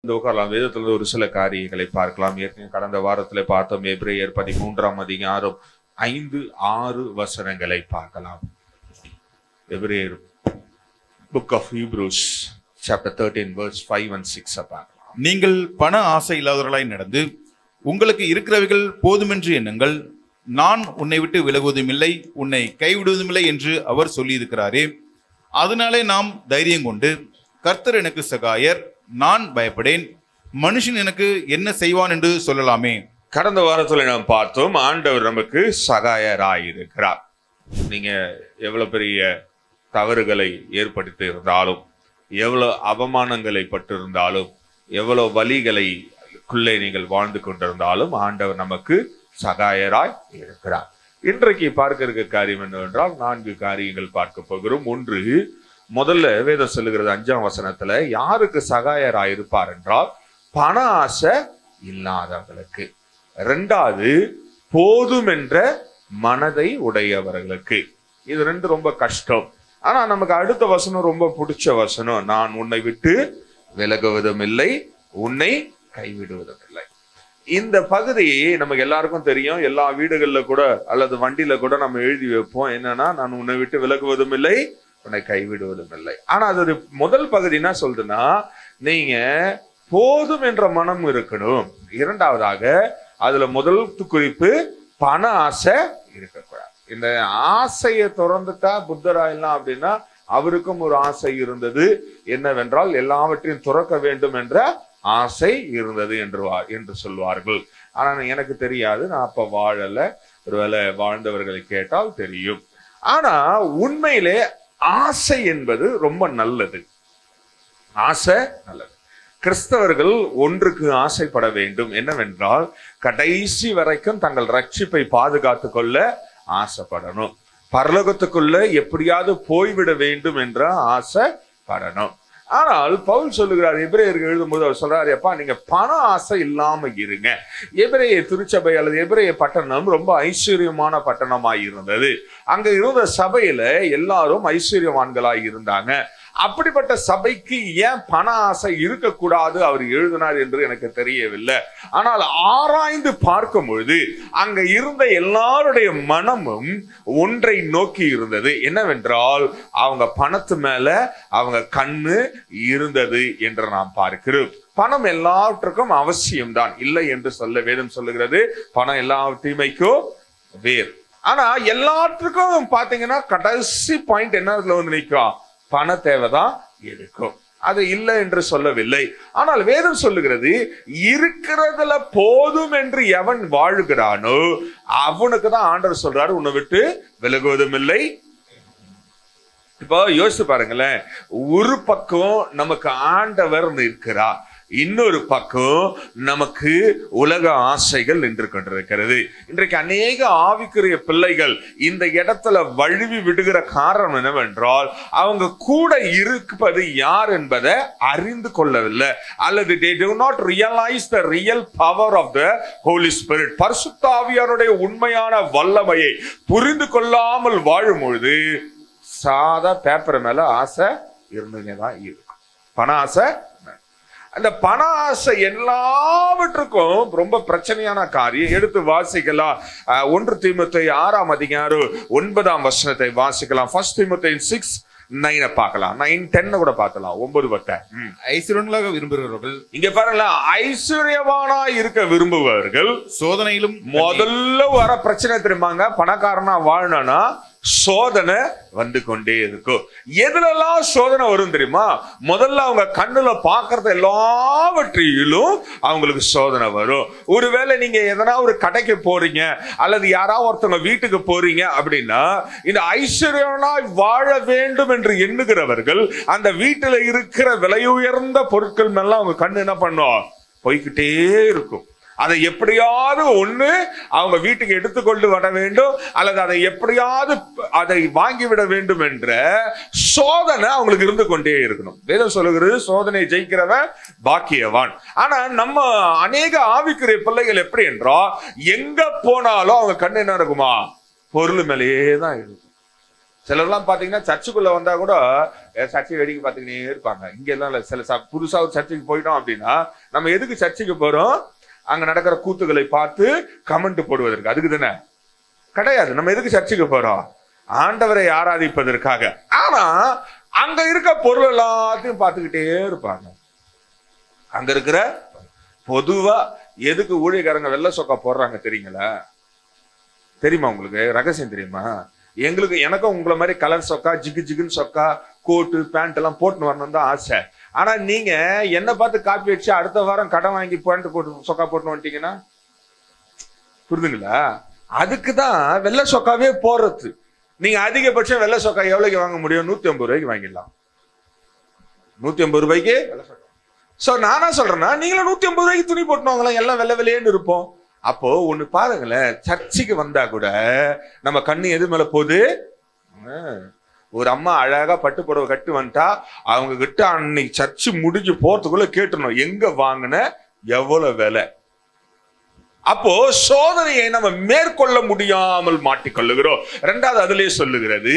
இந்த உட்காரலாம். வேதத்துல ஒரு சில காரியங்களை பார்க்கலாம். ஏற்கனவே கடந்த வாரத்துல பார்த்தோம். எபிரேயர் 13ஆம் அதிகாரம் 5-6 வசனங்களை பார்க்கலாம். எபிரேயர் book of Hebrews chapter 13 verse 5 and 6 பார்க்கலாம். நீங்கள் பண ஆசை இல்லாதவர்களாய் நடந்து உங்களுக்கு இருக்கிறவைகள் போதுமென்று எண்ணுங்கள். நான் உன்னை விட்டு விலகுவதும் இல்லை, உன்னை கைவிடுவதும் இல்லை என்று அவர் சொல்லியிருக்கிறாரே. அதனாலே நாம் தைரியம் கொண்டு, கர்த்தர் எனக்கு சகாயர், நான் பயப்படேன், மனுஷன் எனக்கு என்ன செய்வான் என்று சொல்லலாமே. கடந்த வாரத்துல நாம் பார்த்தோம், ஆண்டவர் நமக்கு சகாயராயிருக்கிறார். நீங்க எவ்வளவு பெரிய தவறுகளை ஏற்படுத்தி இருந்தாலும், எவ்வளவு அவமானங்களை பட்டிருந்தாலும், எவ்வளவு வலிகளுக்குள்ளே நீங்கள் வாழ்ந்து கொண்டிருந்தாலும் ஆண்டவர் நமக்கு சகாயராய் இருக்கிறார். இன்றைக்கு பார்க்க இருக்க காரியம் என்னவென்றால் 4 காரியங்கள் பார்க்க போகிறோம். ஒன்று, முதல்ல வேதம் சொல்லுகிறது 5ஆம் வசனத்துல யாருக்கு சகாயராயிருப்பார் என்றால் பண ஆசை இல்லாதவர்களுக்கு. 2வது, போதும் என்ற மனதை உடையவர்களுக்கு. இது 2 ரொம்ப கஷ்டம். ஆனா நமக்கு அடுத்த வசனம் ரொம்ப பிடிச்ச வசனம். நான் உன்னை விட்டு விலகுவதும் இல்லை, உன்னை கைவிடுவதும் இல்லை. இந்த பகுதி நமக்கு எல்லாருக்கும் தெரியும். எல்லா வீடுகள்ல கூட அல்லது வண்டியில கூட நம்ம எழுதி வைப்போம். என்னன்னா, நான் உன்னை விட்டு விலகுவதும் இல்லை, உன்னை கைவிடுவதும் இல்லை. ஆனா அது ஒரு முதல் பகுதி என்ன சொல்றதுன்னா, நீங்க போதும் என்ற மனம் இருக்கணும். 2வதாக அதுல முதல் குறிப்பு பண ஆசை இருக்கக்கூடாது. இந்த ஆசையை திறந்துட்டா புத்தராயலாம் அப்படின்னா அவருக்கும் ஒரு ஆசை இருந்தது. என்னவென்றால் எல்லாவற்றையும் துறக்க வேண்டும் என்ற ஆசை இருந்தது என்று சொல்வார்கள். ஆனா எனக்கு தெரியாது, நான் அப்ப வாழல. ஒருவேளை வாழ்ந்தவர்களை கேட்டால் தெரியும். ஆனா உண்மையிலே ஆசை என்பது ரொம்ப நல்லது. ஆசை நல்லது. கிறிஸ்தவர்கள் ஒன்றுக்கு ஆசைப்பட வேண்டும். என்னவென்றால் கடைசி வரைக்கும் தங்கள் ரட்சிப்பை பாதுகாத்து கொள்ள ஆசைப்படணும். பரலோகத்துக்குள்ள எப்படியாவது போய்விட வேண்டும் என்ற ஆசைப்படணும். ஆனால் பவுல் சொல்லுகிறார், எபிரேயருக்கு எழுதும்போது அவர் சொல்றாரு, எப்பா நீங்க பண ஆசை இல்லாம இருங்க. எபிரேய திருச்சபை அல்லது எபிரேய பட்டணம் ரொம்ப ஐஸ்வர்யமான பட்டணமாய் இருந்தது. அங்க இருந்த சபையில எல்லாரும் ஐஸ்வர்யவான்களாய் இருந்தாங்க. அப்படிப்பட்ட சபைக்கு ஏன் பண ஆசை இருக்கக்கூடாது அவர் எழுதினார் என்று எனக்கு தெரியவில்லை. ஆனால் ஆராய்ந்து பார்க்கும் பொழுது அங்க இருந்த எல்லாருடைய மனமும் ஒன்றை நோக்கி இருந்தது. என்னவென்றால் அவங்க பணத்து மேல அவங்க கண்ணு இருந்தது என்று நாம் பார்க்கிறோம். பணம் எல்லாவற்றுக்கும் அவசியம்தான், இல்லை என்று சொல்ல வேதம் சொல்லுகிறது. பணம் எல்லா தீமைக்கும் வேர். ஆனா எல்லாத்துக்கும் பாத்தீங்கன்னா கடைசி பாயிண்ட் என்ன வந்து நிற்கும், பண தேவைதான் இருக்கும். அது இல்லை என்று சொல்லவில்லை. ஆனால் வேதம் சொல்லுகிறது, இருக்கிறதுல போதும் என்று எவன் வாழுகிறானோ அவனுக்கு தான் ஆண்டவர் சொல்றாரு, உன்னை விட்டு விலகுவதும் இல்லை. இப்போ யோசிச்சு பாருங்களேன், ஒரு பக்கம் நமக்கு ஆண்டவர் நிற்கிறார், இன்னொரு பக்கம் நமக்கு உலக ஆசைகள் நின்று கொண்டிருக்கிறது. இன்றைக்கு அநேக ஆவிக்குரிய பிள்ளைகள் இந்த இடத்துல வழுவி விடுகிற காரணம் என்னவென்றால் அவங்க கூட இருப்பது யார் என்பதை அறிந்து கொள்ளவில்லை, அல்லது they do not realize the real power of the Holy Spirit. பரிசுத்த ஆவியானுடைய உண்மையான வல்லமையை புரிந்து கொள்ளாமல் வாழும் பொழுது சாதா பேப்பர் மேல ஆசை இருந்துதான் இருக்கும். பண ஆசை. அந்த பண ஆசை எல்லாவற்றுக்கும் ரொம்ப பிரச்சனையான காரியம். எடுத்து வாசிக்கலாம். 1 தீமோத்தேயு 6ஆம் அதிகாரம் 9ஆம் வசனத்தை வாசிக்கலாம். 1 தீமோத்தேயு 6:9 பார்க்கலாம். 9:10 கூட பார்க்கலாம். 9:10. ஐஸ்வர்யங்களாக விரும்புகிறவர்கள், இங்க பாருங்களேன், ஐஸ்வர்யவானா இருக்க விரும்புபவர்கள் சோதனையிலும் முதல்ல வர பிரச்சனை தெரியுமாங்க, பணக்காரனா வாழணும்னா சோதனை வந்து கொண்டே இருக்கும். எதுலெல்லாம் சோதனை வரும் தெரியுமா? முதல்ல அவங்க கண்ணுல பாக்குறது எல்லாவற்றிலும் அவங்களுக்கு சோதனை வரும். ஒருவேளை நீங்க எதனா ஒரு கடைக்கு போறீங்க அல்லது யாராவது ஒருத்தவங்க வீட்டுக்கு போறீங்க அப்படின்னா, இந்த ஐஸ்வர்யனாய் வாழ வேண்டும் என்று எண்ணுகிறவர்கள் அந்த வீட்டுல இருக்கிற விலை உயர்ந்த பொருட்கள் மேல அவங்க கண்ணு என்ன பண்ணும், போய்கிட்டே இருக்கும். அதை எப்படியாவது ஒண்ணு அவங்க வீட்டுக்கு எடுத்துக்கொண்டு வர வேண்டும், அல்லது அதை எப்படியாவது அதை வாங்கிவிட வேண்டும் என்ற சோதனை அவங்களுக்கு இருந்து கொண்டே இருக்கணும். வேதம் சொல்லுகிறது, சோதனை ஜெயிக்கிறவன் பாக்கியவான். ஆனா நம்ம அநேக ஆவிக்குரிய பிள்ளைகள் எப்படி என்றால், எங்க போனாலும் அவங்க கண்ணு என்ன இருக்குமா, பொருள் மேலேயே தான் இருக்கும். சிலர்லாம் பாத்தீங்கன்னா சர்ச்சுக்குள்ள வந்தா கூட சர்ச்சை வேடிக்கை பார்த்துக்கிட்டே இருப்பாங்க. இங்க எல்லாம் இல்ல. சில புதுசா ஒரு சர்ச்சைக்கு போயிட்டோம் அப்படின்னா நம்ம எதுக்கு சர்ச்சைக்கு போறோம்? அங்க நடக்கிற கூத்துக்களை பார்த்து கமெண்ட் போடுவதற்கு. அதுக்கு தானே கிடையாது. நம்ம எதுக்கு சர்ச்சைக்கு போறோம்? ஆண்டவரை ஆராதிப்பதற்காக. ஆனா அங்க இருக்க பொருள் எல்லாத்தையும் பார்த்துக்கிட்டே இருப்பாங்க. அங்க இருக்கிற பொதுவா எதுக்கு ஊழியக்காரங்க வெள்ளை சொக்கா போடுறாங்க தெரியுங்களா? தெரியுமா உங்களுக்கு? ரகசியம் தெரியுமா? எனக்கும் உங்களை மாதிரி கலர் சொக்கா, ஜிகு ஜிகுன்னு சொக்கா, கோட்டு பேண்ட் எல்லாம் போட்டுன்னு வரணும் தான் ஆசை. ஆனா நீங்க என்ன பார்த்து காப்பி வச்சு அடுத்த வாரம் கடன் வாங்கி பேண்ட் போட்டு சொக்கா போட்டுன்னு வந்துட்டீங்கன்னா புரிதுங்களா? அதுக்குதான் வெள்ளை சொக்காவே போடுறது. நீங்க அதிகபட்சம் வெள்ளை சொக்கா எவ்வளவுக்கு வாங்க முடியும்? 150 ரூபாய்க்கு வாங்கிடலாம். 150 ரூபாய்க்கு. சோ நானா சொல்றேன்னா நீங்களும் 150 ரூபாய்க்கு துணி போட்டுவாங்களா? எல்லாம் வெள்ளை வெள்ளையேன்னு இருப்போம். அப்போ ஒண்ணு பாருங்களேன், சர்ச்சைக்கு வந்தா கூட நம்ம கண்ணு எது மேல போகுது? ஒரு அம்மா அழகா பட்டு புடவை கட்டு வந்துட்டா அவங்க கிட்ட அன்னைக்கு சர்ச்சு முடிஞ்சு போறதுக்குள்ள கேட்டுணும் எங்க வாங்கின, எவ்வளவு விலை. அப்போ சோதனையை நம்ம மேற்கொள்ள முடியாமல் மாட்டிக்கொள்ளுகிறோம். ரெண்டாவது அதுலயே சொல்லுகிறது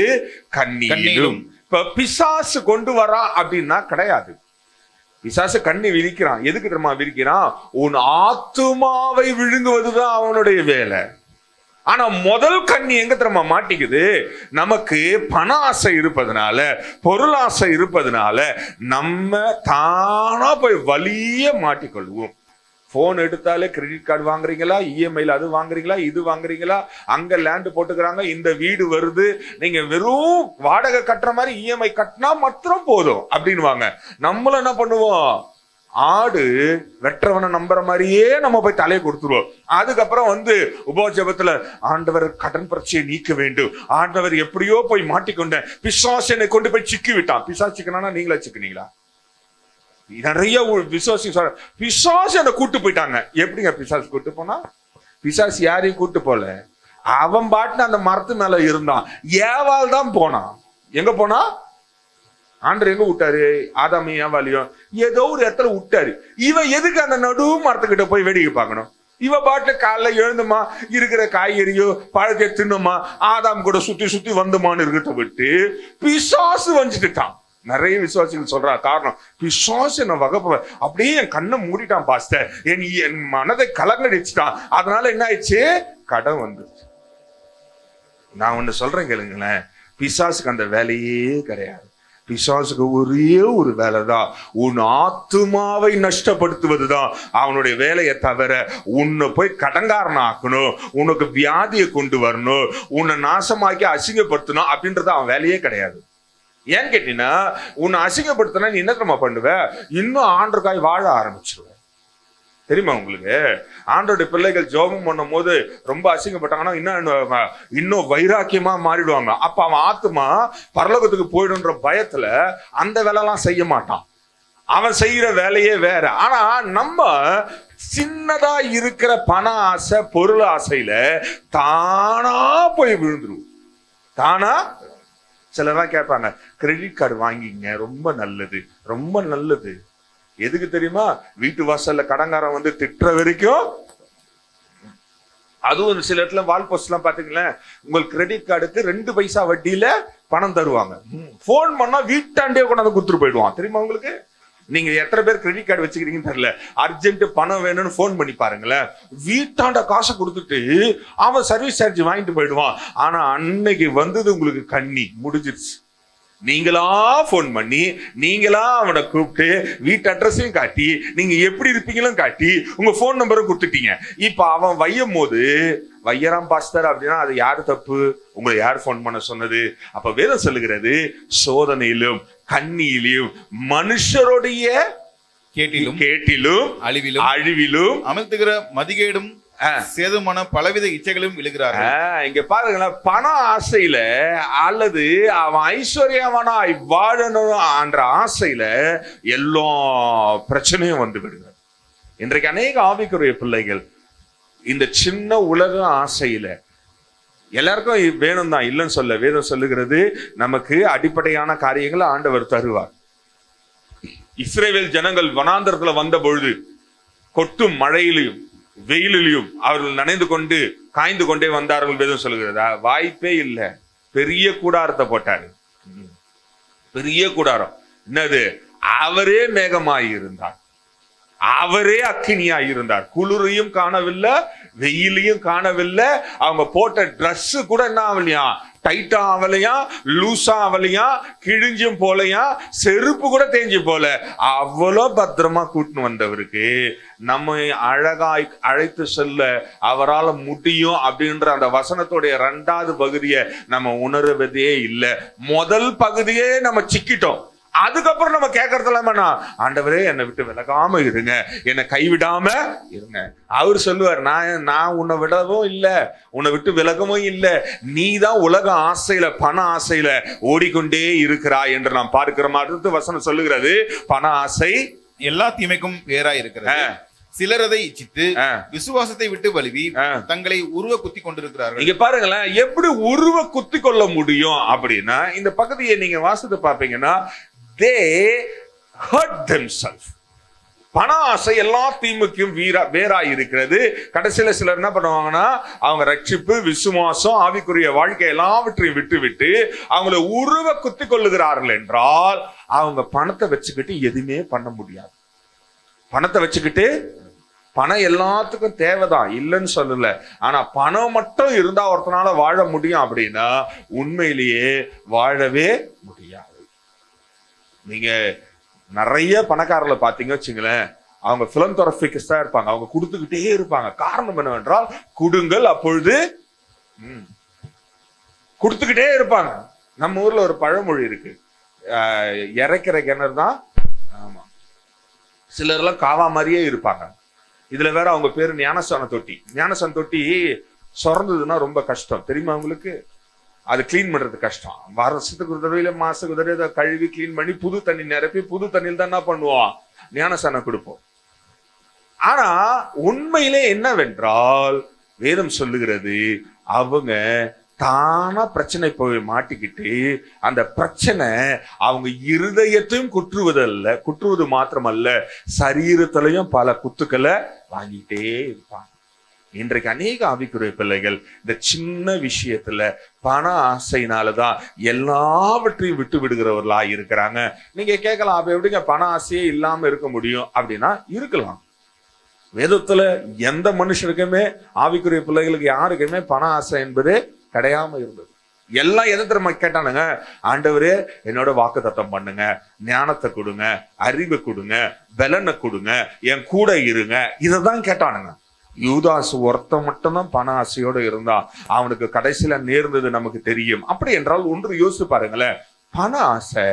கண்ணியிலும். இப்ப பிசாசு கொண்டு வரா அப்படின்னா கிடையாது. பிசாசு கண்ணி விரிக்கிறான். எதுக்கு தெரியுமா விரிக்கிறான்? உன் ஆத்துமாவை விழுங்குவதுதான் அவனுடைய வேலை. ஆனா முதல் கண்ணி எங்க தெரியுமா மாட்டிக்குது? நமக்கு பண ஆசை இருப்பதனால, பொருளாசை இருப்பதனால நம்ம தானா போய் வலிய மாட்டிக்கொள்வோம். போன் எடுத்தாலே கிரெடிட் கார்டு வாங்குறீங்களா, இஎம்ஐல அது வாங்குறீங்களா, இது வாங்குறீங்களா, அங்க லேண்ட் போட்டுக்கிறாங்க, இந்த வீடு வருது, நீங்க வெறும் வாடகை கட்டுற மாதிரி இஎம்ஐ கட்டினா மாத்திரம் போதும் அப்படின்னு வாங்க. நம்மளும் என்ன பண்ணுவோம்? ஆடு வெற்றவனை நம்புற மாதிரியே நம்ம போய் தலையை கொடுத்துருவோம். அதுக்கப்புறம் உபோஜபத்துல ஆண்டவர் கடன் பிரச்சனையை நீக்க வேண்டும், ஆண்டவர் எப்படியோ போய் மாட்டிக்கொண்டேன், பிசாசனை கொண்டு போய் சிக்கி விட்டான். பிசாசு சிக்கனா நீங்களா சிக்கினீங்களா? நிறைய விசுவாசி பிசாசு என்ன கூட்டு போயிட்டாங்க. எப்படிங்க பிசாசு கூட்டு போனா? பிசாசு யாரையும் கூட்டு போல, அவன் பாட்டுன்னு அந்த மரத்து மேல இருந்தான். ஏவாள் தான் போனான். எங்க போனா? ஆண்டவர் எங்க விட்டாரு? ஆதாமி ஏவாளையும் ஏதோ ஒரு இடத்துல விட்டாரு. இவன் எதுக்கு அந்த நடு மரத்துக்கிட்ட போய் வேடிக்கை பார்க்கணும்? இவ பாட்டு காலைல எழுந்துமா, இருக்கிற காய்கறியோ பழத்தை தின்னுமா, ஆதாம் கூட சுத்தி சுத்தி வந்துமான்னு இருக்கிறத விட்டு பிசாசு வந்துட்டான். நிறைய விசுவாசிகள் சொல்றா காரணம் பிசாசு என்ன வகப்ப அப்படியே என் கண்ணை மூடிட்டான் பாஸ்டர், என் மனதை கலங்கடிச்சுட்டான், அதனால என்ன ஆயிடுச்சு? கடன் வந்துருச்சு. நான் ஒண்ணு சொல்றேன் கேளுங்களேன், பிசாசுக்கு அந்த வேலையே கிடையாது. பிசாசுக்கு ஒரே ஒரு வேலைதான், உன் ஆத்துமாவை நஷ்டப்படுத்துவதுதான் அவனுடைய வேலையை தவிர உன்னை போய் கடங்காரன் ஆக்கணும், உனக்கு வியாதியை கொண்டு வரணும், உன்னை நாசமாக்கி அசிங்கப்படுத்தணும் அப்படின்றது அவன் வேலையே கிடையாது. ஏன்னு கேட்டீங்கன்னா, உன்னை அசிங்கப்படுத்தினா நீ என்ன தெரியுமா பண்ணுவ? இன்னும் ஆண்டருக்காய் வாழ ஆரம்பிச்சிருவ. தெரியுமா உங்களுக்கு? ஆண்டோடைய பிள்ளைகள் ஜோபம் பண்ணும் போது ரொம்ப அசிங்கப்பட்டாங்கன்னா இன்னும் வைராக்கியமா மாறிடுவாங்க. அப்ப அவன் ஆத்துமா பரலோகத்துக்கு போயிடுன்ற பயத்துல அந்த வேலைலாம் செய்ய மாட்டான். அவன் செய்யற வேலையே வேற. ஆனா நம்ம சின்னதா இருக்கிற பண ஆசை, பொருள் ஆசையில தானா போய் விழுந்துருவோம். தானா சிலதான் கேட்பாங்க, கிரெடிட் கார்டு வாங்கிங்க, ரொம்ப நல்லது, ரொம்ப நல்லது. எதுக்கு தெரியுமா? வீட்டு வாசல்ல கடங்காரன் திட்டுற வரைக்கும். அதுவும் சில இடத்துல வால் போஸ்ட் எல்லாம் பாத்தீங்களேன், உங்கள் கிரெடிட் கார்டுக்கு 2 பைசா வட்டியில பணம் தருவாங்க. போன் பண்ணா வீட்டாண்டே கொண்டாந்து கொடுத்துட்டு போயிடுவான். தெரியுமா உங்களுக்கு? நீங்க எத்தனை பேர் கிரெடிட் கார்டு வச்சுக்கிறீங்கன்னு தெரியல, அர்ஜென்ட் பணம் வேணும்னு போன் பண்ணி பாருங்களேன், வீட்டாண்ட காசை கொடுத்துட்டு அவன் சர்வீஸ் சார்ஜ் வாங்கிட்டு போயிடுவான். ஆனா அன்னைக்கு உங்களுக்கு கண்ணி முடிஞ்சிருச்சு. நீங்களா போன் பண்ணி, நீங்களா அவனை கூப்பிட்டு வீட்டு அட்ரஸையும் காட்டி, நீங்க எப்படி இருப்பீங்களும் காட்டி, உங்க போன் நம்பரும் கொடுத்துட்டீங்க. இப்ப அவன் வையும் போது வையராம் பாஸ்டர் அப்படின்னா அது யாரு தப்பு? உங்களை யார் போன் பண்ண சொன்னது? அப்ப வேதம் சொல்லுகிறது, சோதனையிலும் கண்ணியிலும் மனுஷருடைய கேட்டிலும் அழிவிலும் அமிழ்த்துகிற மதிகேடும் சேதமான பலவித இச்சைகளும் விழுகிறார்கள். இங்க பாருங்களேன், பண ஆசையில அல்லது அவன் ஐஸ்வர்யவனாய் வாழணும் என்ற ஆசையில எல்லா பிரச்சனையும் வந்து விடுகிறார். இன்றைக்கு அநேக ஆவிக்குரிய பிள்ளைகள் இந்த சின்ன உலக ஆசையில எல்லாருக்கும் வேணும் தான், இல்லைன்னு சொல்ல. வேதம் சொல்லுகிறது, நமக்கு அடிப்படையான காரியங்களை ஆண்டவர் தருவார். இஸ்ரவேல் ஜனங்கள் வனாந்தரத்துல வந்த பொழுது கொட்டும் மழையிலையும் வெயிலிலையும் அவர்கள் நனைந்து கொண்டு காய்ந்து கொண்டே வந்தார்கள். வேதம் சொல்லுகிறதா? வாய்ப்பே இல்லை. பெரிய கூடாரத்தை போட்டாரு. பெரிய கூடாரம் என்னது? அவரே மேகமாய் இருந்தார், அவரே அக்கினியாய் இருந்தார். குளிரையும் காணவில்லை, வெயிலையும் காணவில்லை. அவங்க போட்ட ட்ரெஸ் கூட என்ன ஆகலையா? டைட்டா ஆகலையா, லூசா ஆகலையா, கிழிஞ்சும் போலையா, செருப்பு கூட தேஞ்சு போல. அவ்வளோ பத்திரமா கூட்டின்னு வந்தவருக்கு நம்ம அழகாய் அழைத்து செல்ல அவரால் முடியும் அப்படின்ற அந்த வசனத்துடைய 2வது பகுதியை நம்ம உணர்வதே இல்லை. முதல் பகுதியே நம்ம சிக்கிட்டோம். அதுக்கப்புறம் நம்ம கேட்கறதுல ஆண்டவரே என்னை விட்டு விலகாம இருங்க, என்னை கைவிடாம இருங்க. அவர் சொல்லுவார், நான் உன்னை விடவும் இல்லை, உன்னை விட்டு விலகவும் இல்லை, நீ தான் உலக ஆசையில பண ஆசையில ஓடிக்கொண்டே இருக்கிறாய் என்று நாம் பார்க்கிறோம். அடுத்து வசனம் சொல்லுகிறது, பண ஆசை எல்லா தீமைக்கும் வேறாய் இருக்கிறது. சிலர் அதை இச்சித்து விசுவாசத்தை விட்டு வழுவி தங்களை உருவ குத்தி கொண்டிருக்கிறார்கள். நீங்க பாருங்களேன், எப்படி உருவ குத்தி கொள்ள முடியும் அப்படின்னா, இந்த பகுதியை நீங்க வாசித்து பார்ப்பீங்கன்னா, they hurt themselves. பண ஆசை எல்லா தீமைக்கும் வேறாய் இருக்கிறது. கடைசியில சிலர் என்ன பண்ணுவாங்கன்னா, அவங்க ரட்சிப்பு, விசுவாசம், ஆவிக்குரிய வாழ்க்கை எல்லாவற்றையும் விட்டு அவங்கள உருவ குத்தி கொள்ளுகிறார்கள் என்றால், அவங்க பணத்தை வச்சுக்கிட்டு எதுவுமே பண்ண முடியாது. பணத்தை வச்சுக்கிட்டு, பணம் எல்லாத்துக்கும் தேவைதான், இல்லைன்னு சொல்லல. ஆனா பணம் மட்டும் இருந்தா ஒருத்தனால வாழ முடியும் அப்படின்னா உண்மையிலேயே வாழவே முடியாது. நீங்க நிறைய பணக்காரர்களை பார்த்தீங்க வச்சுங்களேன், அவங்க பிலந்தோரபிஸ்டா இருப்பாங்க, அவங்க கொடுத்துக்கிட்டே இருப்பாங்க. காரணம் என்னவென்றால், கொடுங்கள் அப்பொழுது கொடுத்துக்கிட்டே இருப்பாங்க. நம்ம ஊர்ல ஒரு பழமொழி இருக்கு, இறைக்கிற கிணறு தான். ஆமா, சிலர்லாம் காவா மாதிரியே இருப்பாங்க. இதுல வேற அவங்க பேரு ஞானசான தொட்டி. ஞானசான தொட்டி சொறந்ததுன்னா ரொம்ப கஷ்டம், தெரியுமா உங்களுக்கு? அது கிளீன் பண்றது கஷ்டம். வருஷத்துக்கு ஒரு தடவை, மாசத்துக்கு ஒரு தடவை கழுவி கிளீன் பண்ணி புது தண்ணி நிரப்பி புது தண்ணியில் தான் என்ன பண்ணுவோம்? ஞானசானம் கொடுப்போம். ஆனா உண்மையிலே என்னவென்றால், வேதம் சொல்லுகிறது, அவங்க தானா பிரச்சனை போய் மாட்டிக்கிட்டு அந்த பிரச்சனை அவங்க இருதயத்தையும் குற்றுவது மாத்திரமல்ல, சரீரத்திலையும் பல குத்துக்களை வாங்கிட்டே இருப்பாங்க. இன்றைக்கு அநேக ஆவிக்குரிய பிள்ளைகள் இந்த சின்ன விஷயத்துல பண ஆசையினாலதான் எல்லாவற்றையும் விட்டு விடுகிறவர்களா இருக்கிறாங்க. நீங்க கேட்கலாம், அப்ப எப்படிங்க பண ஆசையே இல்லாம இருக்க முடியும் அப்படின்னா, இருக்கலாம். வேதத்துல எந்த மனுஷனுக்குமே, ஆவிக்குரிய பிள்ளைகளுக்கு யாருக்குமே பண ஆசை என்பது கிடையாம இருந்தது. எல்லாம் எதை திரும்ப கேட்டானுங்க? ஆண்டவரே என்னோட வாக்குத்தத்தம் பண்ணுங்க, ஞானத்தை கொடுங்க, அறிவை கொடுங்க, பலனை கொடுங்க, என் கூட இருங்க, இதைதான் கேட்டானுங்க. யூதாஸ் ஒருத்தன் மட்டும்தான் பண ஆசையோடு இருந்தா அவனுக்கு கடைசியில நேர்ந்தது நமக்கு தெரியும். அப்படி என்றால் ஒன்று யோசிச்சு பாருங்களேன், பண ஆசை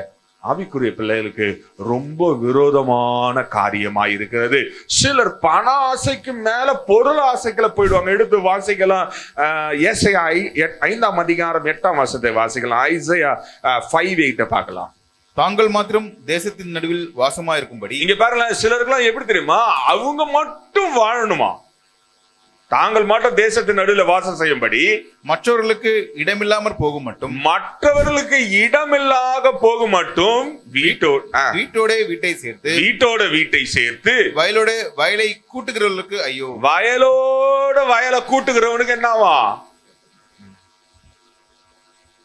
ஆவிக்குரிய பிள்ளைகளுக்கு ரொம்ப விரோதமான காரியமா இருக்கிறது. சிலர் பண ஆசைக்கு மேல பொருள் ஆசைக்குள்ள போயிடுவாங்க. எடுத்து வாசிக்கலாம், ஏசாயா 5ஆம் அதிகாரம் 8ஆம் வசனத்தை வாசிக்கலாம். ஐசையா 5:8 பார்க்கலாம். தாங்கள் மாத்திரம் தேசத்தின் நடுவில் வாசமா இருக்கும்படி. இங்க பாருங்களேன், சிலருக்குலாம் எப்படி தெரியுமா? அவங்க மட்டும் வாழணுமா, தாங்கள் மட்டும் தேசத்தின் நடுவில் வாசம் செய்யும்படி, மற்றவர்களுக்கு இடமில்லாமற் போகும் மட்டும், மற்றவர்களுக்கு இடமில்லாக போகும் மட்டும், வீட்டோட வீட்டை சேர்த்து வயலோட வயலை கூட்டுகிறவர்களுக்கு ஐயோ. வயலோட வயலை கூட்டுகிறவனுக்கு என்னவா?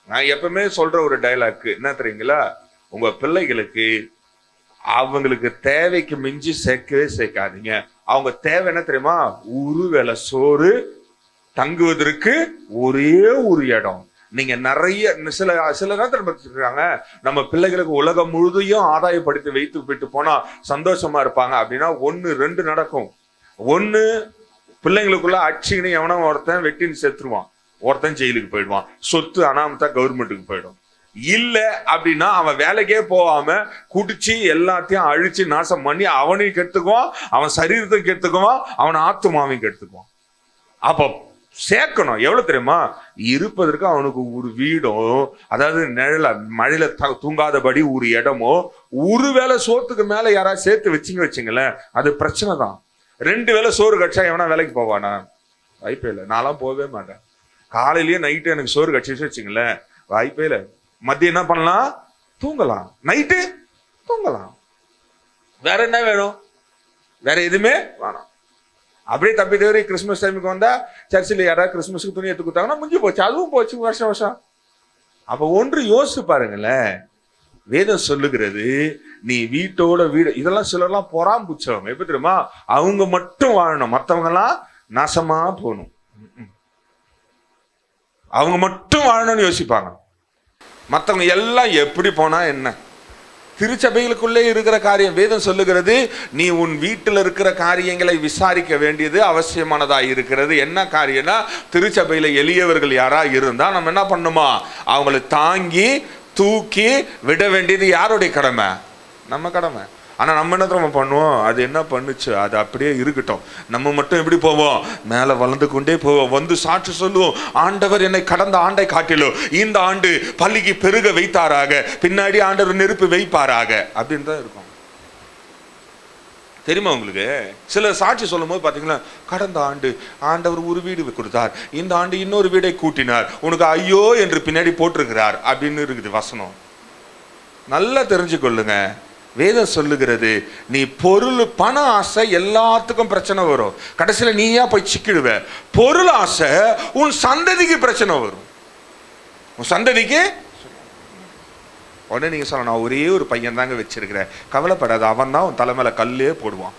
நான் எப்பவுமே சொல்ற ஒரு டைலாக் என்ன தெரியுங்களா? உங்க பிள்ளைகளுக்கு அவங்களுக்கு தேவைக்கு மிஞ்சி சேர்க்கவே சேர்க்காதீங்க. அவங்க தேவை என்ன தெரியுமா? ஒரு வேளை சோறு, தங்குவதற்கு ஒரே ஒரு இடம். நீங்க நிறைய சில நேரத்தில் இருக்காங்க, நம்ம பிள்ளைகளுக்கு உலகம் முழுதையும் ஆதாயப்படுத்தி வைத்து விட்டு போனா சந்தோஷமா இருப்பாங்க அப்படின்னா 1-2 நடக்கும். ஒண்ணு, பிள்ளைங்களுக்குள்ள அச்சின்னு எவனா ஒருத்தன் வெட்டின்னு செத்துருவான், ஒருத்தன் ஜெயிலுக்கு போயிடுவான், சொத்து அனாமத்தா கவர்மெண்ட்டுக்கு போயிடும். இல்ல அப்படின்னா அவன் வேலைக்கே போகாம குடிச்சு எல்லாத்தையும் அழிச்சு நாசம் பண்ணி அவனையும் கெடுத்துக்குவான், அவன் சரீரத்தையும் கெடுத்துக்குவான், அவன் ஆத்துமாவையும் கெடுத்துக்குவான். அப்ப சேர்க்கணும் எவ்வளவு தெரியுமா? இருப்பதற்கு அவனுக்கு ஒரு வீடோ, அதாவது நிழல மழையில தூங்காதபடி ஒரு இடமோ, ஒரு வேளை சோத்துக்கு மேல யாராவது சேர்த்து வச்சுங்களேன், அது பிரச்சனை தான். 2 வேளை சோறு கட்சா எவனா வேலைக்கு போவானா? வாய்ப்பே இல்லை. நான்லாம் போகவே மாட்டேன். காலையிலயே நைட்டு எனக்கு சோறு கட்சிச்சு வச்சுங்களேன், வாய்ப்பே இல்லை. மதியம் என்ன பண்ணலாம்? தூங்கலாம். நைட்டு தூங்கலாம். வேற என்ன வேணும்? வேற எதுவுமே வேணாம். அப்படியே தப்பி தவிர கிறிஸ்துமஸ் டைமுக்கு வந்தா சர்ச்சில் யாராவது கிறிஸ்துமஸுக்கு துணி எடுத்து கொடுத்தாங்கன்னா முடிஞ்சு போச்சு, அதுவும் போச்சு. வருஷம் அப்ப ஒன்று யோசிச்சு பாருங்களேன். வேதம் சொல்லுகிறது நீ வீட்டோட வீடு, இதெல்லாம் சிலர்லாம் பொறாம்புச்சவங்க. எப்படி தெரியுமா? அவங்க மட்டும் வாழணும், மற்றவங்க எல்லாம் நாசமா போகணும். அவங்க மட்டும் வாழணும்னு யோசிப்பாங்க. மற்றவங்க எல்லாம் எப்படி போனா என்ன? திருச்சபைகளுக்குள்ளே இருக்கிற காரியம் வேதம் சொல்லுகிறது, நீ உன் வீட்டில் இருக்கிற காரியங்களை விசாரிக்க வேண்டியது அவசியமானதா இருக்கிறது. என்ன காரியம்னா, திருச்சபையில எளியவர்கள் யாரா இருந்தா நம்ம என்ன பண்ணுமா, அவங்களை தாங்கி தூக்கி விட வேண்டியது யாருடைய கடமை? நம்ம கடமை. ஆனா நம்ம என்ன நம்ம பண்ணுவோம், அது என்ன பண்ணுச்சு அது அப்படியே இருக்கட்டும், நம்ம மட்டும் எப்படி போவோம், மேல வளர்ந்து கொண்டே போவோம். வந்து சாட்சி சொல்லுவோம், ஆண்டவர் என்னை கடந்த ஆண்டை காட்டிலும் இந்த ஆண்டு பள்ளிக்கு பெருக வைத்தாராக, பின்னாடி ஆண்டவர் நெருப்பு வைப்பாராக அப்படின்னு தான் இருக்கும். தெரியுமா உங்களுக்கு? சில சாட்சி சொல்லும் போது பாத்தீங்கன்னா, கடந்த ஆண்டு ஆண்டவர் ஒரு வீடு கொடுத்தார், இந்த ஆண்டு இன்னொரு வீடை கூட்டினார், உனக்கு ஐயோ என்று பின்னாடி போட்டிருக்கிறார் அப்படின்னு இருக்குது வசனம். நல்லா தெரிஞ்சுக்கொள்ளுங்க. வேதம் சொல்லுகிறது, நீ பொருள் பண ஆசை எல்லாத்துக்கும் பிரச்சனை வரும், கடைசியில நீயா போய் சிக்கிடுவ. பொருள் ஆசை உன் சந்ததிக்கு பிரச்சனை வரும். உன் சந்ததிக்கு உடனே நீங்க சொல்ல, நான் ஒரே ஒரு பையன் தாங்க வச்சிருக்கிறேன், கவலைப்படாத, அவன் தான் உன் தலைமையில கல்லே போடுவான்.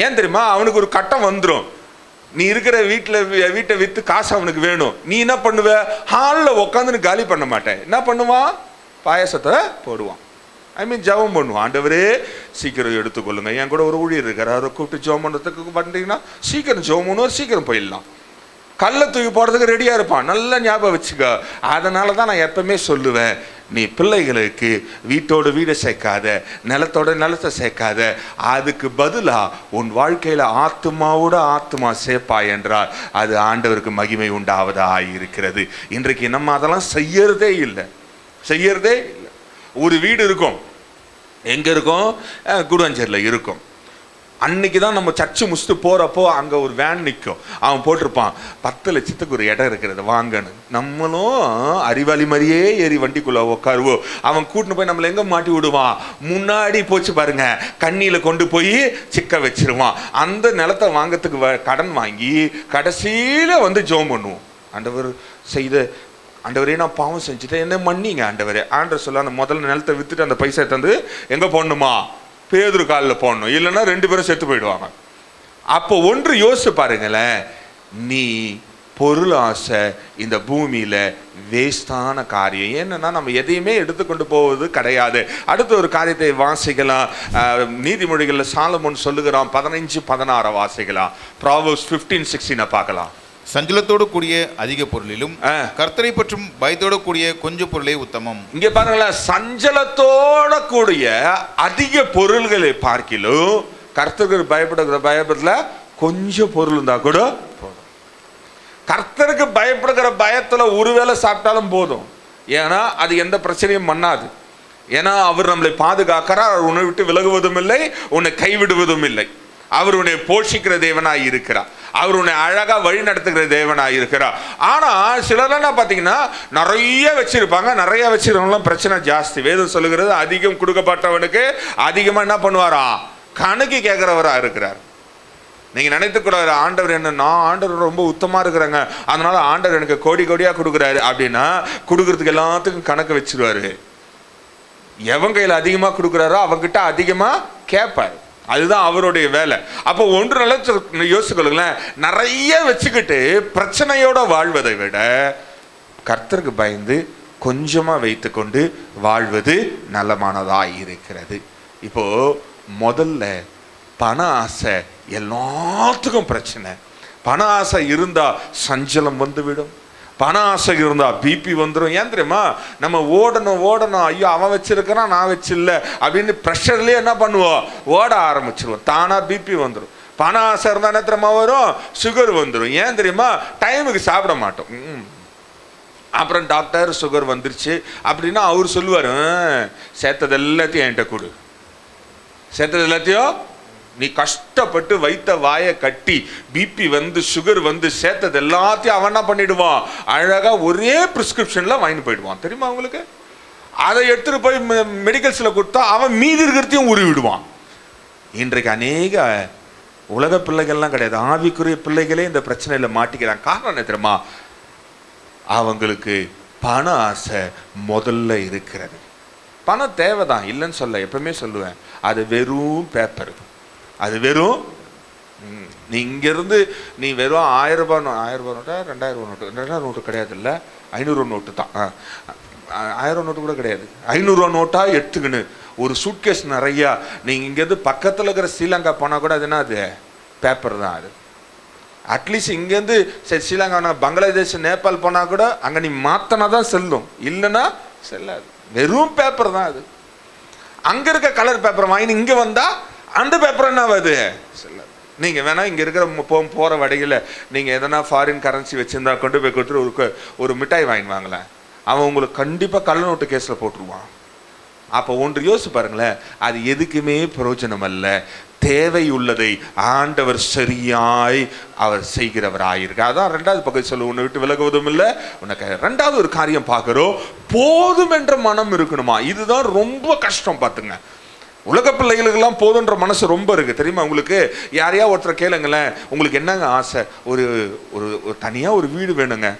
ஏன் தெரியுமா? அவனுக்கு ஒரு கட்டம் வந்துடும். நீ இருக்கிற வீட்டை வித்து காசு அவனுக்கு வேணும். நீ என்ன பண்ணுவ, ஹாலில் உட்காந்து காலி பண்ண மாட்டேன். என்ன பண்ணுவான்? பாயசத்தை போடுவான். ஜெபம் பண்ணுவான், ஆண்டவரே சீக்கிரம் எடுத்துக்கொள்ளுங்க. என் கூட ஒரு ஊழியர் இருக்காரு, அவரை கூப்பிட்டு ஜெபம் பண்ணுறதுக்கு பண்ணிட்டீங்கன்னா சீக்கிரம் ஜெபம் பண்ணுவோம், சீக்கிரம் போயிடலாம். கல்லை தூக்கி போடுறதுக்கு ரெடியா இருப்பான். நல்லா ஞாபகம் வச்சுக்க. அதனால தான் நான் எப்பவுமே சொல்லுவேன், நீ பிள்ளைகளுக்கு வீட்டோட வீடை சேர்க்காத, நிலத்தோட நிலத்தை சேர்க்காத, அதுக்கு பதிலா உன் வாழ்க்கையில ஆத்மாவோட ஆத்மா சேர்ப்பா என்றால் அது ஆண்டவருக்கு மகிமை உண்டாவதா இருக்கிறது. இன்றைக்கு நம்ம அதெல்லாம் செய்யறதே இல்லை. ஒரு வீடு இருக்கும், எங்க இருக்கும்? குடுவஞ்சேரியில் இருக்கும். அன்னைக்கு தான் நம்ம சர்ச்சு முடிச்சுட்டு போறப்போ அங்க ஒரு வேன் நிற்கும். அவன் போட்டிருப்பான், 10 லட்சத்துக்கு ஒரு இடம் இருக்கிறது வாங்கன்னு. நம்மளும் அறிவாளி மாதிரியே ஏறி வண்டிக்குள்ள உட்காருவோம். அவன் கூட்டின்னு போய் நம்மளை எங்க மாட்டி விடுவான்? முன்னாடி போச்சு பாருங்க, கண்ணியில கொண்டு போய் சிக்க வச்சிருவான். அந்த நிலத்தை வாங்கறதுக்கு கடன் வாங்கி கடைசியில வந்து ஜெபம் பண்ணுவோம், ஆண்டவர் செய்த, ஆண்டவரே நான் பாவம் செஞ்சுட்டேன், என்ன மன்னிங்க ஆண்டவரே. ஆண்டவர் சொல்ல, அந்த முதல்ல நிலத்தை வித்துட்டு அந்த பைசா தந்து எங்க போடணுமா? பேதுரு காலில் போடணும், இல்லைன்னா 2 பேரும் செத்து போயிடுவாங்க. அப்போ ஒன்று யோசிச்சு பாருங்களேன், நீ பொருள் ஆசை இந்த பூமியில வேஸ்டான காரியம். ஏன்னா நம்ம எதையுமே எடுத்துக்கொண்டு போவது கிடையாது. அடுத்த ஒரு காரியத்தை வாசிக்கலாம். நீதிமொழிகள்ல சாலமோன் சொல்லுகிறான், 15-16 வாசிக்கலாம். Proverbs 15-16 பார்க்கலாம். சஞ்சலத்தோடு கூடிய அதிக பொருளிலும் கர்த்தரை பற்றும் பயத்தோடு கூடிய கொஞ்ச பொருளே உத்தமம். இங்க பாருங்களேன், சஞ்சலத்தோட கூடிய அதிக பொருள்களை பார்க்கிலும் கர்த்தருக்கு பயப்படுகிற பயத்துல கொஞ்சம் பொருள் இருந்தா கூட போதும். கர்த்தருக்கு பயப்படுகிற பயத்துல ஒருவேளை சாப்பிட்டாலும் போதும். ஏன்னா அது எந்த பிரச்சனையும் பண்ணாது. ஏன்னா அவர் நம்மளை பாதுகாக்கிறார், அவர் உன்னை விட்டு விலகுவதும் இல்லை, உன்னை கைவிடுவதும் இல்லை. அவர் உன்னை போஷிக்கிற தேவனாய் இருக்கிறார், அவர் உன்னை அழகா வழி நடத்துகிற தேவனாய் இருக்கிறார். ஆனா சிலர்லாம் பாத்தீங்கன்னா நிறைய வச்சிருப்பாங்க, நிறைய வச்சிருக்கவங்களாம் பிரச்சனை ஜாஸ்தி. வேதம் சொல்லுகிறது, அதிகம் கொடுக்கப்பட்டவனுக்கு அதிகமா என்ன பண்ணுவாரா? கணக்கு கேட்கிறவரா இருக்கிறார். நீங்க நினைத்துக்கூடாது, ஆண்டவர் என்ன, நான் ஆண்டவர் ரொம்ப உத்தமா இருக்கிறாங்க, அதனால ஆண்டவர் எனக்கு கோடி கோடியா கொடுக்குறாரு அப்படின்னா கொடுக்கறதுக்கு எல்லாத்துக்கும் கணக்கு வச்சிருவாரு. எவன் கையில அதிகமா கொடுக்குறாரோ அவங்கிட்ட அதிகமா கேட்பாரு. அதுதான் அவருடைய வேலை. அப்போ ஒன்று நல்லா யோசிச்சுக்கொள்ளுங்களேன், நிறைய வச்சுக்கிட்டு பிரச்சனையோட வாழ்வதை விட கர்த்தருக்கு பயந்து கொஞ்சமா வைத்து கொண்டு வாழ்வது நலமானதாய் இருக்கிறது. இப்போ முதல்ல பண ஆசை எல்லாத்துக்கும் பிரச்சனை. பண ஆசை இருந்தா சஞ்சலம் வந்துவிடும், பண ஆசை இருந்தா பிபி வந்துடும். ஏன் தெரியுமா? நம்ம ஓடணும், ஐயோ அவன் வச்சிருக்கிறான் நான் வச்சில்ல அப்படின்னு ப்ரெஷர்லயே என்ன பண்ணுவோம், ஓட ஆரம்பிச்சிருவோம். தானா பிபி வந்துடும். பண ஆசை இருந்தா என்ன தெரியுமா வரும்? சுகர் வந்துடும். ஏன் தெரியுமா? டைமுக்கு சாப்பிட மாட்டோம். அப்புறம் டாக்டர் சுகர் வந்துருச்சு அப்படின்னா அவர் சொல்லுவார், சேர்த்தது எல்லாத்தையும் என்கிட்ட கொடு, சேர்த்தது எல்லாத்தையும் நீ கஷ்டப்பட்டு வைத்த வாயை கட்டி பிபி வந்து சுகர் வந்து சேர்த்தது எல்லாத்தையும் அவன் என்ன பண்ணிடுவான், அழகா ஒரே பிரிஸ்கிரிப்ஷன்ல வாங்கி போயிடுவான். தெரியுமா உங்களுக்கு? அதை எடுத்துட்டு போய் மெடிக்கல்ஸ்ல கொடுத்தா அவன் மீதி இருக்கிறதையும் உருவி விடுவான். இன்றைக்கு அநேக உலக பிள்ளைகள்லாம் கிடையாது, ஆவிக்குரிய பிள்ளைகளே இந்த பிரச்சனையில மாட்டிக்கிறாங்க. காரணம் என்ன தெரியுமா? அவங்களுக்கு பண ஆசை முதல்ல இருக்கிறது. பணம் தேவைதான், இல்லைன்னு சொல்ல, எப்பவுமே சொல்லுவேன். அது வெறும் பேப்பர், அது வெறும் நீ இங்கேருந்து நீ வெறும் 1000 ரூபாய் நோட்டா 2000 ரூபா நோட்டு, 2000 நோட்டு கிடையாது, இல்லை 500 நோட்டு தான், 1000 நோட்டு கூட கிடையாது, 500 ரூபா நோட்டா எடுத்துக்கின்னு ஒரு சூட்கேஸ் நிறையா நீங்கள் இங்கேருந்து பக்கத்தில் இருக்கிற ஸ்ரீலங்கா போனால் கூட அது என்ன, அது பேப்பர் தான். அது அட்லீஸ்ட் இங்கேருந்து சரி ஸ்ரீலங்கா பங்களாதேஷ் நேபாள் போனால் கூட அங்கே நீ மாற்றினா தான் செல்லும், இல்லைன்னா செல்லாது. வெறும் பேப்பர் தான் அது. அங்கே இருக்க கலர் பேப்பர் வாங்கி இங்கே வந்தால் அந்த பேப்பர் என்ன ஆகுது, செல்லாது. நீங்கள் வேணால் இங்கே இருக்கிற போகிற வடையில் நீங்கள் எதனா ஃபாரின் கரன்சி வச்சுருந்தா கொண்டு போய் கொடுத்துட்டு ஒரு மிட்டாய் வாங்கி வாங்கலாம், அவன் உங்களுக்கு கண்டிப்பாக கள்ள நோட்டு கேஸில் போட்டுருவான். அப்போ ஒன்று யோசிச்சு பாருங்களேன், அது எதுக்குமே பிரயோஜனம் அல்ல. தேவை உள்ளதை ஆண்டவர் சரியாய் அவர் செய்கிறவராயிருக்க. அதான் 2வது பகுதி சொல்லு, உன்னை விட்டு விலகுவதும் இல்லை உனக்கு. 2வது ஒரு காரியம் பார்க்குறோம், போதும் என்ற மனம் இருக்கணுமா. இதுதான் ரொம்ப கஷ்டம். பார்த்துங்க, உலக பிள்ளைகளுக்கெல்லாம் போதுன்ற மனசு ரொம்ப இருக்கு தெரியுமா உங்களுக்கு. யாரையா ஒருத்தர் கேளுங்களேன், உங்களுக்கு என்னங்க ஆசை, ஒரு ஒரு தனியாக ஒரு வீடு வேணுங்க,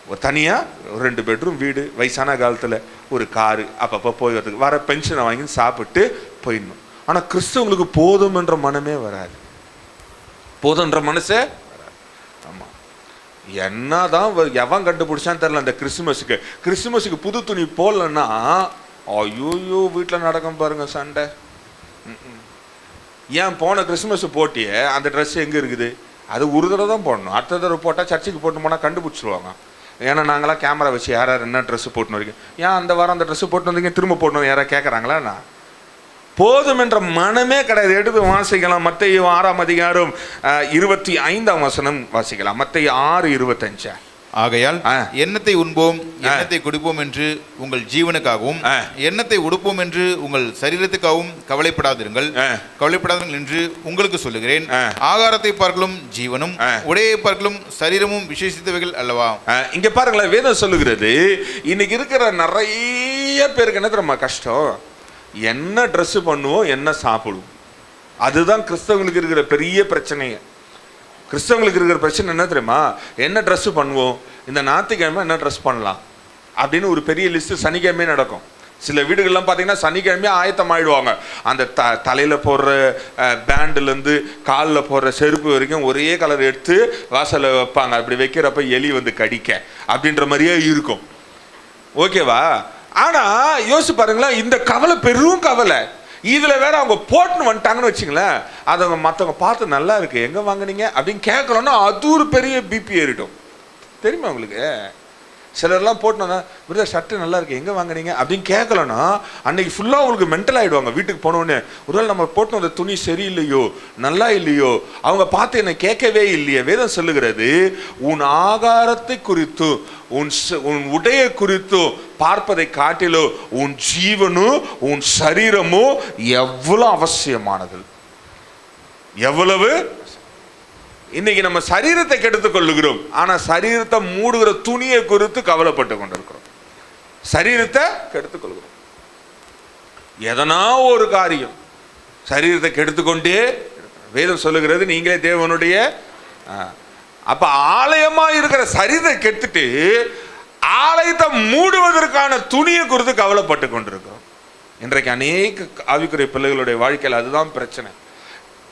ஒரு தனியாக ஒரு 2 பெட்ரூம் வீடு, வயசான காலத்தில் ஒரு காரு, அப்பப்போ போய் வரதுக்கு வர பென்ஷனை வாங்கி சாப்பிட்டு போயிடணும். ஆனால் கிறிஸ்தவங்களுக்கு போதும் என்ற மனமே வராது, போதுன்ற மனசே வராது. ஆமாம், என்னதான் எவன் கண்டுபிடிச்சான்னு தெரியல. அந்த கிறிஸ்துமஸுக்கு புது துணி போடலன்னா ஐயோயோ வீட்டில் நடக்கும் பாருங்க சண்டை. ஏன் போன கிறிஸ்துமஸ் போட்டியே அந்த ட்ரெஸ் எங்கே இருக்குது, அது ஒரு தடவை தான் போடணும், அடுத்த தடவை போட்டால் சர்ச்சுக்கு போட்டு போனால் கண்டுபிடிச்சிருவாங்க. ஏன்னா நாங்களாம் கேமரா வச்சு யார் என்ன ட்ரெஸ்ஸு போட்டுன்னு வரீங்க, ஏன் அந்த வாரம் அந்த ட்ரெஸ்ஸு போட்டு வந்தீங்க திரும்ப போட்டணும் யாராவது கேட்குறாங்களா? நான் போதும் என்ற மனமே கிடையாது. எடுத்து வாசிக்கலாம், மத்தேயு 6ஆம் அதிகாரம் 25ஆம் வசனம் வாசிக்கலாம். மத்தேயு 6:25. ஆகையால் எண்ணத்தை உண்போம் எண்ணத்தை குடிப்போம் என்று உங்கள் ஜீவனுக்காகவும் எண்ணத்தை உடுப்போம் என்று உங்கள் சரீரத்துக்காகவும் கவலைப்படாதிருங்கள் என்று உங்களுக்கு சொல்லுகிறேன். ஆகாரத்தை பார்க்கலும் ஜீவனும் உடையை பார்க்கலும் சரீரமும் விசேஷித்தவைகள் அல்லவா. இங்க பாருங்களேன், வேதம் சொல்லுகிறது இன்னைக்கு இருக்கிற நிறைய பேருக்கு என்ன தெரியுமா கஷ்டம், என்ன ட்ரெஸ் பண்ணுவோம் என்ன சாப்பிடுவோம். அதுதான் கிறிஸ்தவங்களுக்கு இருக்கிற பெரிய பிரச்சனையே. கிறிஸ்தவங்களுக்கு இருக்கிற பிரச்சனை என்ன தெரியுமா, என்ன ட்ரெஸ்ஸு பண்ணுவோம், இந்த ஞாயிற்றுக்கிழமை என்ன ட்ரெஸ் பண்ணலாம் அப்படின்னு ஒரு பெரிய லிஸ்ட்டு சனிக்கிழமையே நடக்கும். சில வீடுகள்லாம் பார்த்தீங்கன்னா சனிக்கிழமையே ஆயத்தம் ஆகிடுவாங்க. அந்த தலையில் போடுற பேண்டுலேருந்து காலில் போடுற செருப்பு வரைக்கும் ஒரே கலர் எடுத்து வாசலில் வைப்பாங்க. அப்படி வைக்கிறப்ப எலி வந்து கடிக்க அப்படின்ற மாதிரியே இருக்கும். ஓகேவா? ஆனால் யோசிச்சு பாருங்களேன், இந்த கவலை பெரும் கவலை. இதில் வேற அவங்க போட்டுன்னு வந்துட்டாங்கன்னு வச்சுங்களேன், அதை மற்றவங்க பார்த்து நல்லா இருக்கு எங்கே வாங்கினீங்க அப்படின்னு கேட்கலன்னா அது ஒரு பெரிய பிபி ஏறிடும். தெரியுமா உங்களுக்கு? சிலர்லாம் போட்டுனா விருதா ஷர்ட்டு நல்லா இருக்கு எங்கே வாங்கினீங்க அப்படின்னு கேட்கலன்னா அன்னைக்கு ஃபுல்லாக உங்களுக்கு மென்டல் ஆகிடுவாங்க. வீட்டுக்கு போனோடனே ஒருவேளை நம்ம போட்டு அந்த துணி சரியில்லையோ நல்லா இல்லையோ, அவங்க பார்த்து என்னை கேட்கவே இல்லையே. வேதம் சொல்லுகிறது, உன் ஆகாரத்தை குறித்து உன் உடைய குறித்து பார்ப்பதை காட்டிலோ உன் ஜீவனும் உன் சரீரமும் எவ்வளவு அவசியமானது. எவ்வளவு இன்னைக்கு நம்ம சரீரத்தை கெடுத்துக் கொள்ளுகிறோம், ஆனா சரீரத்தை மூடுகிற துணியை குறித்து கவலைப்பட்டு கொண்டிருக்கிறோம். சரீரத்தை கெடுத்துக் கொள்கிறோம். எதனா ஒரு காரியம் சரீரத்தை கெடுத்துக்கொண்டே வேதம் சொல்லுகிறது, நீங்களே தேவனுடைய அப்ப ஆலயமா இருக்கிற சரீரத்தை கெடுத்துட்டு ஆலயத்தை மூடுவதற்கான துணியை குறித்து கவலைப்பட்டு கொண்டிருக்கிறோம். இன்றைக்கு அநேக ஆவிக்குரிய பிள்ளைகளுடைய வாழ்க்கையில் அதுதான் பிரச்சனை.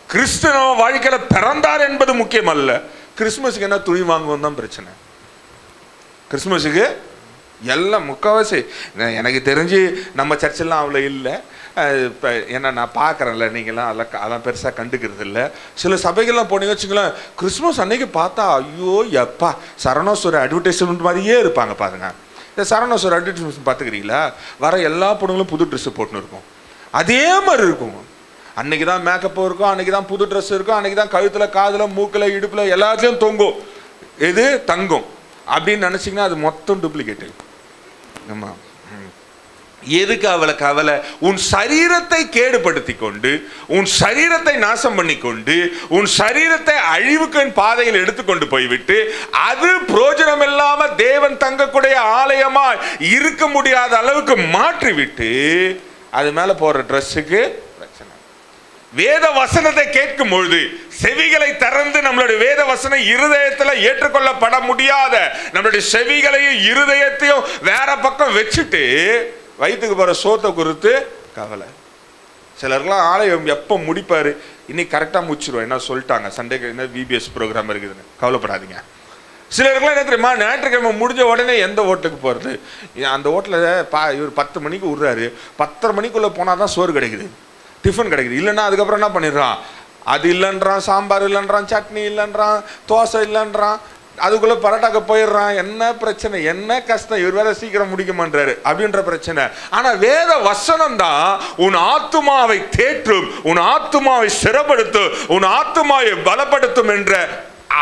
கிறிஸ்தவ வாழ்க்கையில பிறந்தார் என்பது முக்கியம் அல்ல, கிறிஸ்துமஸுக்கு என்ன துணி வாங்குவோம் தான் பிரச்சனை. கிறிஸ்துமஸுக்கு எல்லாம் முக்கால்வாசி எனக்கு தெரிஞ்சு நம்ம சர்ச்செல்லாம் அவ்வளோ இல்லை. இப்போ ஏன்னா நான் பார்க்குறேன்ல, நீங்களாம் அதெல்லாம் பெருசாக கண்டுக்கிறது இல்லை. சில சபைகள்லாம் போனீங்க வச்சுங்களேன், கிறிஸ்துமஸ் அன்னைக்கு பார்த்தா ஐயோ எப்பா சரணோஸ்வர அட்வர்டைஸ்மெண்ட் மாதிரியே இருப்பாங்க. பாருங்க, இந்த சரணோஸ்வர அட்வர்டைஸ்மெண்ட் பார்த்துக்கிறீங்களா, வர எல்லா பொண்ணுங்களும் புது ட்ரெஸ்ஸு போட்டுன்னு இருக்கும். அதே மாதிரி இருக்கும். அன்னைக்கு தான் மேக்கப்பும் இருக்கும், அன்னைக்கு தான் புது ட்ரெஸ் இருக்கும், அன்னைக்கு தான் கழுத்தில் காதில் மூக்கில் இடுப்பில் எல்லாத்துலேயும் தொங்கும். எது தங்கும் அப்படின்னு நினச்சிங்கன்னா அது மொத்தம் டூப்ளிகேட்டு. ஆமாம், எதுக்கு அவளை கவலை? உன் சரீரத்தை கேடுபடுத்தி கொண்டு உன் சரீரத்தை நாசம் பண்ணி கொண்டு உன் சரீரத்தை அழிவுக்கு பாதையில் எடுத்துக்கொண்டு போய்விட்டு அது பிரயோஜனம் இல்லாம தேவன் தங்கக்கூடிய ஆலயமா இருக்க முடியாத அளவுக்கு மாற்றிவிட்டு அது மேல போற ட்ரெஸ்ஸுக்கு பிரச்சனை. வேத வசனத்தை கேட்கும் பொழுது செவிகளை திறந்து நம்மளுடைய வேத வசனம் இருதயத்துல ஏற்றுக்கொள்ளப்பட முடியாத நம்மளுடைய செவிகளையும் இருதயத்தையும் வேற பக்கம் வச்சுட்டு வயிற்றுக்கு போற சோத்தை குறித்து கவலை. சிலர்லாம் ஆலயம் எப்போ முடிப்பாரு, இன்னைக்கு கரெக்டாக முடிச்சிருவோம், என்ன சொல்லிட்டாங்க, சண்டே என்ன விபிஎஸ் ப்ரோக்ராம் இருக்குதுன்னு, கவலைப்படாதீங்க. சிலருக்குலாம் என்ன தெரியுமா, ஞாயிற்றுக்கிழமை முடிஞ்ச உடனே எந்த ஹோட்டலுக்கு போகிறது, அந்த ஹோட்டலில் இவர் 10 மணிக்கு விட்றாரு, 10:30 மணிக்குள்ளே போனால் தான் சோறு கிடைக்குது, டிஃபன் கிடைக்குது. இல்லைன்னா அதுக்கப்புறம் என்ன பண்ணிடுறான், அது இல்லைன்றான், சாம்பார் இல்லைன்றான், சட்னி இல்லைன்றான், தோசை இல்லைன்றான், அதுக்குள்ளே பரோட்டாக்கு போயிடுறான். என்ன பிரச்சனை, என்ன கஷ்டம், இவர் வேற சீக்கிரம் முடிக்க மாட்டாரு அப்படின்ற பிரச்சனை. ஆனால் வேத வசனம் தான் உன் ஆத்துமாவை தேற்றும், உன் ஆத்துமாவை சிறப்படுத்தும், உன் ஆத்துமாவை பலப்படுத்தும் என்ற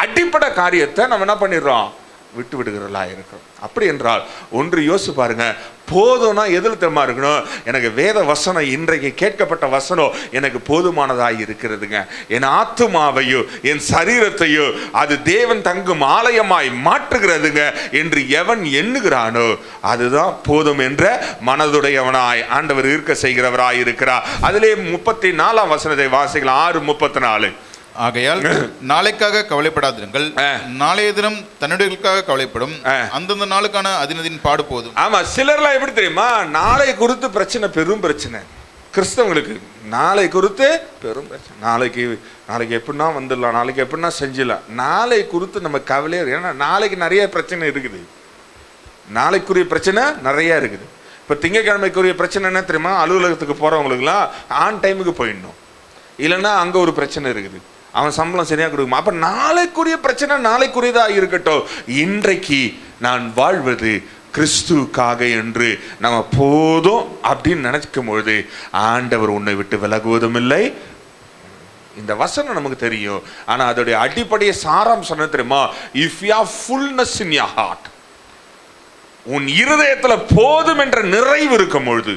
அடிப்படை காரியத்தை நம்ம என்ன பண்ணிடுறோம், விட்டு விடுகிறதா இருக்கும். அப்படி என்றால் ஒன்று யோசிச்சு பாருங்க, போதும்னா எதில் தெரியுமா இருக்கணும், எனக்கு வேத வசனம், இன்றைக்கு கேட்கப்பட்ட வசனம் எனக்கு போதுமானதாக இருக்கிறதுங்க. என் ஆத்துமாவையோ என் சரீரத்தையோ அது தேவன் தங்கும் ஆலயமாய் மாற்றுகிறதுங்க என்று எவன் எண்ணுகிறானோ அதுதான் போதும் என்ற மனதுடையவனாய் ஆண்டவர் இருக்க செய்கிறவராய் இருக்கிறார். அதிலே 34ஆம் வசனத்தை வாசிக்கலாம், 6:34. ஆகையால் நாளைக்காக கவலைப்படாதிருங்கள், நாளைய தினம் தன்னுடையவர்களுக்காக கவலைப்படும், அந்தந்த நாளுக்கான அதினதின் பாடு போதும். ஆமா, சிலர்லாம் எப்படி தெரியுமா, நாளை குறித்து பிரச்சனை, பெரும் பிரச்சனை. கிறிஸ்தவங்களுக்கு நாளை குறித்து பெரும் பிரச்சனை. நாளைக்கு எப்படின்னா வந்துடலாம், நாளைக்கு எப்படின்னா செஞ்சிடலாம். நாளை குறித்து நம்ம கவலையே, ஏன்னா நாளைக்கு நிறைய பிரச்சனை இருக்குது, நாளைக்குரிய பிரச்சனை நிறைய இருக்குது. இப்போ திங்கக்கிழமைக்குரிய பிரச்சனை என்ன தெரியுமா, அலுவலகத்துக்கு போறவங்களுக்குலாம் ஆன் டைமுக்கு போயிடணும், இல்லைன்னா அங்கே ஒரு பிரச்சனை இருக்குது, அவன் சம்பளம் சரியாக கொடுக்குமா. அப்போ நாளைக்குரிய பிரச்சனை நாளைக்குரியதாக இருக்கட்டும், இன்றைக்கு நான் வாழ்வது கிறிஸ்துவுக்காக என்று நம்ம போதும் அப்படின்னு நினைக்கும் பொழுது ஆண்டவர் உன்னை விட்டு விலகுவதும் இல்லை. இந்த வசனம் நமக்கு தெரியும், ஆனால் அதோடைய அடிப்படையை சாராம்சம் என்ன தெரியுமா, if you have fullness in your heart, உன் இருதயத்தில் போதும் என்ற நிறைவு இருக்கும் பொழுது,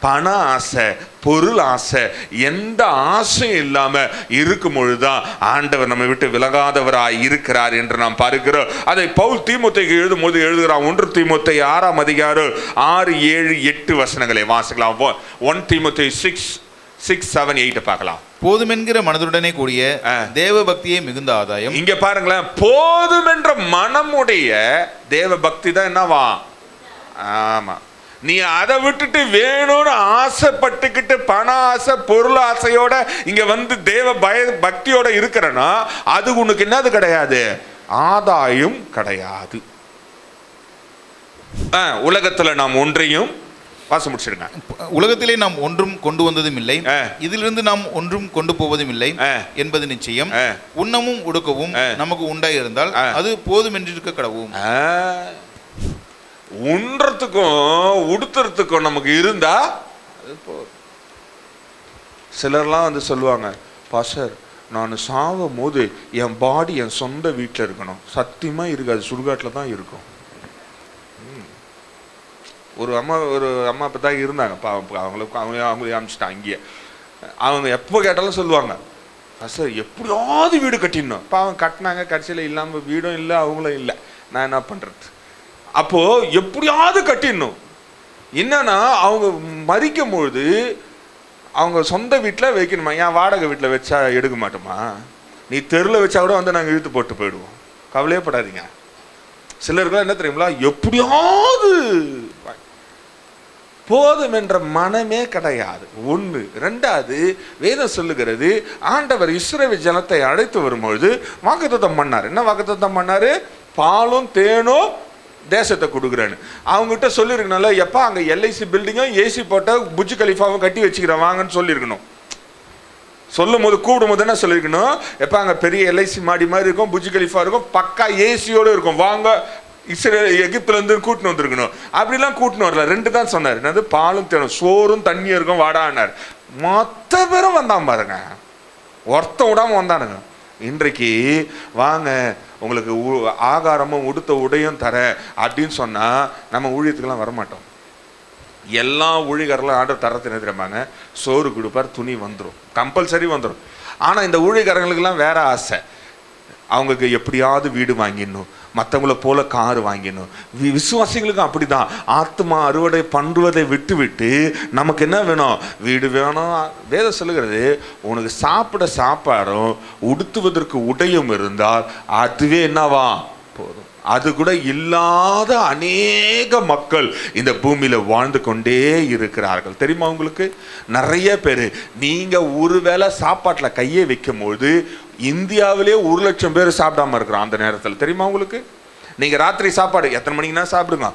பண ஆசை, பொருள் ஆசை, எந்த ஆசையும் இல்லாம இருக்கும் பொழுதுதான் ஆண்டவர் நம்ம விட்டு விலகாதவராய் இருக்கிறார் என்று நாம் பார்க்கிறோம். அதை பவுல் தீமோத்தேயுக்கு எழுதும் போது எழுதுகிறான். 1 தீமோத்தேயு 6ஆம் அதிகாரம் 6, 7, 8 வசனங்களை வாசிக்கலாம். 1 தீமோத்தேயு 6, 7, 8 பார்க்கலாம். போதுமென்கிற மனதுடனே கூடிய தேவ பக்தியே மிகுந்த ஆதாயம். இங்க பாருங்களேன், போதும் என்ற மனமுடைய தேவ பக்தி தான் என்னவா. ஆமா, நீ அதை விட்டுட்டு வேணும்னு ஆசைப்பட்டுக்கிட்டு பண ஆசை, பொருள் ஆசையோட இங்க வந்து தேவ பக்தியோட இருக்கிறனா அது உனக்கு என்னது கிடையாது, ஆதாயம் கிடையாது. உலகத்துல நாம் ஒன்றையும் வாசம் முடிச்சிருங்க. உலகத்திலே நாம் ஒன்றும் கொண்டு வந்ததும் இல்லை, இதிலிருந்து நாம் ஒன்றும் கொண்டு போவதும் இல்லை என்பது நிச்சயம். உண்ணவும் உடுக்கவும் நமக்கு உண்டாயிருந்தால் அது போதும் என்றிருக்க கடவும். உண்றதுக்கும் உடுத்துறதுக்கும் நமக்கு இருந்தா சிலர்லாம் வந்து சொல்லுவாங்க, பாஸ்டர் நான் சாவும் போது என் பாடி என் சொந்த வீட்டில் இருக்கணும். சத்தியமா இருக்காது, சுடுகாட்டில் தான் இருக்கும். ஒரு அம்மா இப்போ தான் இருந்தாங்க, அவங்களே அமிச்சிட்டாங்க இங்கேயே. அவங்க எப்போ கேட்டாலும் சொல்லுவாங்க, பாஸ்டர் எப்படியாவது வீடு கட்டிடணும். பாவம் கட்டினாங்க, கடைசியில் இல்லாமல் வீடும் இல்லை, அவங்களும் இல்லை, நான் என்ன பண்ணுறது. அப்போ எப்படியாவது கட்டிடணும். என்னன்னா அவங்க மறிக்கும் பொழுது அவங்க சொந்த வீட்டில் வைக்கணுமா, ஏன் வாடகை வீட்டில் வச்சா எடுக்க மாட்டோமா, நீ தெருவில் வச்சா கூட வந்து நாங்கள் இழுத்து போட்டு போயிடுவோம். கவலையே படாதீங்க. சிலருக்குலாம் என்ன தெரியுங்களா, எப்படியாவது போதும் என்ற மனமே கிடையாது. 1. 2வது வேதம் சொல்லுகிறது, ஆண்டவர் இஸ்ரவேல் ஜனத்தை அழைத்து வரும்பொழுது வாக்குத்தத்தம் பண்ணார். என்ன வாக்குத்தத்தம் பண்ணாரு, பாலும் தேனும் தேசத்தை கொடுக்குறேன்னு. அவங்ககிட்ட சொல்லியிருக்கனால, எப்போ அங்கே எல்ஐசி பில்டிங்கும் ஏசி போட்ட புஜ் கலிஃபாவும் கட்டி வச்சுக்கிறேன் வாங்கன்னு சொல்லியிருக்கணும். சொல்லும் போது கூடும் போது என்ன சொல்லியிருக்கணும், எப்போ அங்கே பெரிய எல்ஐசி மாடி மாதிரி இருக்கும், புஜ் கலிஃபா இருக்கும், பக்கா ஏசியோடு இருக்கும், வாங்க எகிப்துலேருந்து கூட்டின்னு வந்துருக்கணும். அப்படிலாம் கூட்டின்னு வரல, 2 தான் சொன்னார். என்னது, பாலும் தேனும், சோறும் தண்ணியும் இருக்கும் வாடான்னார். மொத்த பேரும் வந்தான் பாருங்க, ஒருத்த விடாமல் வந்தானுங்க. இன்றைக்கு வாங்க உங்களுக்கு ஆகாரமும் உடுத்த உடையும் தர அப்படின்னு சொன்னா நம்ம ஊழியத்துக்கெல்லாம் வரமாட்டோம். எல்லா ஊழியர்களும் ஆர்டர் தரத்து என்ன தெரியுமாங்க, சோறு கொடுப்பார், துணி வந்துடும், கம்பல்சரி வந்துடும். ஆனால் இந்த ஊழியக்காரங்களுக்கெல்லாம் வேற ஆசை, அவங்களுக்கு எப்படியாவது வீடு வாங்கிடணும், மற்றவங்கள போல கார் வாங்கிடணும். விசுவாசிகளுக்கும் அப்படிதான். ஆத்மா அறுவடை பண்ணுவதை விட்டு விட்டு நமக்கு என்ன வேணும்? வீடு வேணும். வேதம் சொல்லுகிறது, உனக்கு சாப்பிட சாப்பாடும் உடுத்துவதற்கு உடையும் இருந்தால் அதுவே என்னவா போதும். அது கூட இல்லாத அநேக மக்கள் இந்த பூமியில வாழ்ந்து கொண்டே இருக்கிறார்கள். தெரியுமா உங்களுக்கு? நிறைய பேர், நீங்க ஒருவேளை சாப்பாட்டுல கையை வைக்கும் போது இந்தியாவிலே 1,00,000 பேர் சாப்பிடாம இருக்கிறோம் அந்த நேரத்தில். தெரியுமா உங்களுக்கு? நீங்க ராத்திரி சாப்பாடு எத்தனை மணிக்குன்னா சாப்பிடுங்க.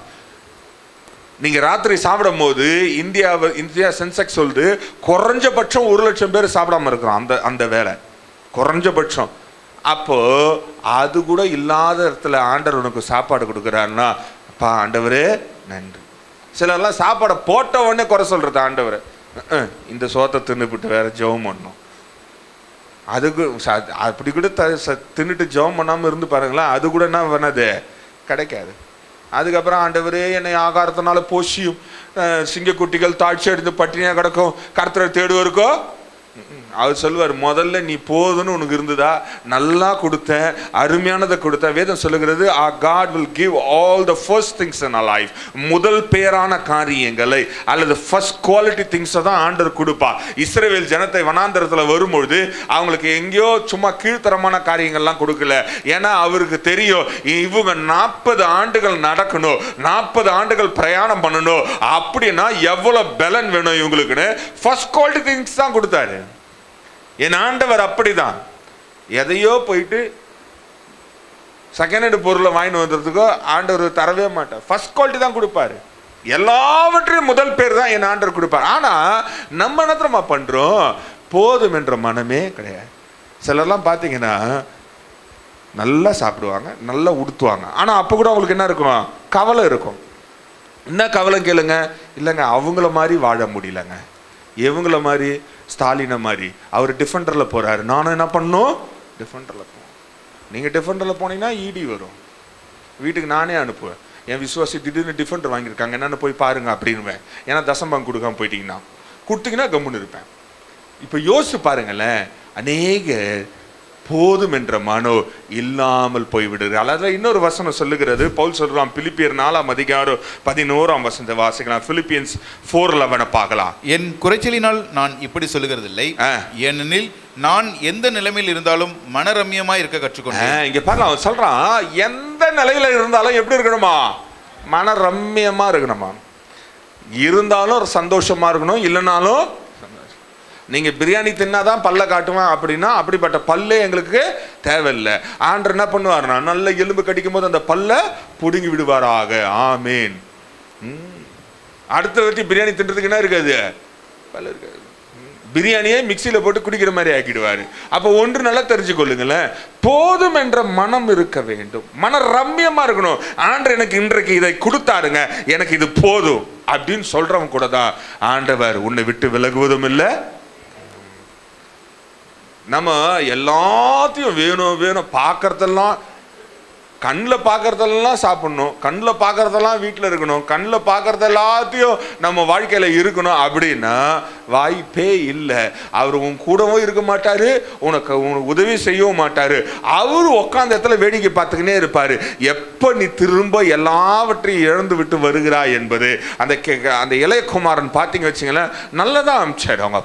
நீங்க ராத்திரி சாப்பிடும் போது இந்தியா சென்செக்ஸ் சொல்லுது குறைஞ்சபட்சம் 1,00,000 பேர் சாப்பிடாம இருக்கிறோம் அந்த வேலை, குறைஞ்சபட்சம். அப்போ அது கூட இல்லாத இடத்துல ஆண்டவர் உனக்கு சாப்பாடு கொடுக்குறாருன்னா, அப்பா ஆண்டவரே நன்றி. சிலர்லாம் சாப்பாடை போட்ட உடனே குறை சொல்றது, ஆண்டவர் இந்த சோத்தை தின்னுபிட்டு வேற ஜெபம் பண்ணணும். அதுக்கு அப்படி கூட தின்னுட்டு ஜெபம் பண்ணாமல் இருந்து பாருங்களேன், அது கூட என்ன பண்ணது கிடைக்காது. அதுக்கப்புறம் ஆண்டவரே என்னை ஆகாரத்தினால போஷியும், சிங்கக்குட்டிகள் தாழ்ச்சி அடைந்து பட்டினியாக கிடக்கும், கர்த்தரை தேடுவருக்கோ. அவர் சொல்லுவார், முதல்ல நீ போதுன்னு உனக்கு இருந்ததா, நல்லா கொடுத்த, அருமையானதை கொடுத்த. வேதம் சொல்லுகிறது, our God will give all the first things in our life. முதல் பேரான காரியங்களை அல்லது ஃபர்ஸ்ட் குவாலிட்டி திங்ஸை தான் ஆண்டவர் கொடுப்பார். இஸ்ரவேல் ஜனத்தை வனாந்தரத்தில் வரும்பொழுது அவங்களுக்கு எங்கேயோ சும்மா கீழ்த்தரமான காரியங்கள்லாம் கொடுக்கல. ஏன்னா அவருக்கு தெரியும், இவங்க 40 ஆண்டுகள் நடக்கணும், 40 ஆண்டுகள் பிரயாணம் பண்ணணும். அப்படின்னா எவ்வளவு பலன் வேணும் இவங்களுக்குன்னு ஃபர்ஸ்ட் குவாலிட்டி திங்ஸ் தான் கொடுத்தாரு. என் ஆண்டவர் அப்படிதான். எதையோ போயிட்டு செகண்ட் ஹேண்ட் பொருளை வாங்கிட்டு வந்ததுக்கோ ஆண்டவர் தரவே மாட்டார். ஃபர்ஸ்ட் குவாலிட்டி தான் கொடுப்பாரு. எல்லாவற்றையும் முதல் பேர் தான் என் ஆண்டவர் கொடுப்பார். ஆனா நம்ம என்ன பண்றோம்? போதும் என்ற மனமே கிடையாது. சிலர்லாம் பார்த்தீங்கன்னா நல்லா சாப்பிடுவாங்க, நல்லா உடுத்துவாங்க, ஆனா அப்ப கூட அவங்களுக்கு என்ன இருக்கும்? கவலை இருக்கும். என்ன கவலை கேளுங்க? இல்லைங்க, அவங்கள மாதிரி வாழ முடியலங்க, இவங்கள மாதிரி ஸ்டாலினை மாதிரி அவர் டிஃபெண்டரில் போகிறாரு, நானும் என்ன பண்ணணும்? டிஃபெண்டரில் போவோம். நீங்கள் டிஃபெண்டரில் போனீங்கன்னா இடி வரும், வீட்டுக்கு நானே அனுப்புவேன். என் விசுவாசி திடீர்னு டிஃபெண்டர் வாங்கியிருக்காங்க, என்னென்னு போய் பாருங்க அப்படின்னுவேன். ஏன்னா தசம்பம் கொடுக்காம போயிட்டீங்கன்னா, கொடுத்தீங்கன்னா கம்முன்னு இருப்பேன். இப்போ யோசிச்சு பாருங்களேன், அநேக போதும் என்ற மனோ இல்லாமல் போய்விடுது. அதாவது இன்னொரு வசனம் சொல்லுகிறது, பவுல் சொல்றான், பிலிப்பியர் 4:11 வாசிக்கலாம். பிலிப்பியன்ஸ் 4:11 பார்க்கலாம். என் குறைச்சலினால் நான் இப்படி சொல்லுகிறதில்லை, ஏனெனில் நான் எந்த நிலைமையில் இருந்தாலும் மனரம்யமா இருக்க கற்றுக்கொண்டேன். இங்க பாருங்க, அவன் சொல்றான், எந்த நிலையில இருந்தாலும் எப்படி இருக்கணுமா? மனரம்யமா இருக்கணுமா. இருந்தாலும் சந்தோஷமா இருக்கணும், இல்லைனாலும். நீங்க பிரியாணி தின்னாதான் பல்ல காட்டுவேன் அப்படின்னா அப்படிப்பட்ட பல்லே எங்களுக்கு தேவையில்லை. ஆண்டவர் என்ன பண்ணுவார்னா, நல்ல எலும்பு கடிக்கும் போது அந்த பல்ல புடுங்கி விடுவாராக. ஆமேன். அடுத்த வாட்டி பிரியாணி தின்றதுக்கு என்ன இருக்காது? பல்ல இருக்காது. பிரியாணியே மிக்சியில போட்டு குடிக்கிற மாதிரி ஆக்கிடுவாரு. அப்ப ஒன்று நல்லா தெரிஞ்சு கொள்ளுங்களேன், போதும் என்ற மனம் இருக்க வேண்டும், மன ரம்யமா இருக்கணும். ஆண்டவர் எனக்கு இன்றைக்கு இதை கொடுத்தாருங்க, எனக்கு இது போதும் அப்படின்னு சொல்றவங்க கூட தான் ஆண்டவர் உன்னை விட்டு விலகுவதும் இல்லை. நம்ம எல்லாத்தையும் வேணும் வேணும், பார்க்கறதெல்லாம், கண்ணில் பார்க்கறதெல்லாம் சாப்பிடணும், கண்ணில் பார்க்கறதெல்லாம் வீட்டில் இருக்கணும், கண்ணில் பார்க்கறது எல்லாத்தையும் நம்ம வாழ்க்கையில் இருக்கணும் அப்படின்னா வாய்ப்பே இல்லை. அவர் உன் கூடவும் இருக்க மாட்டாரு, உனக்கு உதவி செய்யவும் மாட்டாரு. அவர் உட்காந்த இடத்துல வேடிக்கை பார்த்துக்கினே இருப்பாரு. எப்போ நீ திரும்ப எல்லாவற்றையும் இழந்து விட்டு வருகிறாய் என்பது. அந்த இளையகுமாரன் பார்த்தீங்க வச்சுங்களேன், நல்லதான் அமிச்சாரு அவங்க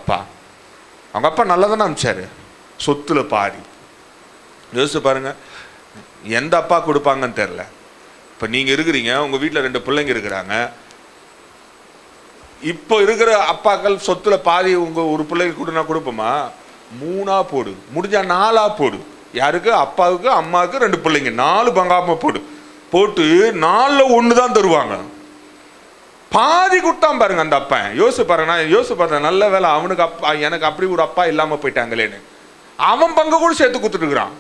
அப்பா நல்லதானே அமிச்சாரு. சொத்துல பாதி யோசிச்சு பாருங்க, எந்த அப்பா கொடுப்பாங்கன்னு தெரியல. இப்போ நீங்க இருக்கிறீங்க, உங்க வீட்டில் 2 பிள்ளைங்க இருக்கிறாங்க. இப்போ இருக்கிற அப்பாக்கள் சொத்துல பாதி உங்க ஒரு பிள்ளைக்கு கொடுனா கொடுப்போமா? 3ஆ போடு, முடிஞ்சா 4ஆ போடு. யாருக்கு? அப்பாவுக்கு, அம்மாவுக்கு 2 பிள்ளைங்க, 4 பங்காம போட்டு 4ல் 1 தான் தருவாங்க. பாதி கொடுத்தான் பாருங்க அந்த அப்பா. யோசிச்சு பாருங்க. நான் யோசிச்சு பார்த்தேன், நல்ல வேலை அவனுக்கு அப்பா, எனக்கு அப்படி ஒரு அப்பா இல்லாம போயிட்டாங்களேன்னு. அவன் பங்கு கூட சேர்த்து கொடுத்துட்டு இருக்கிறான்.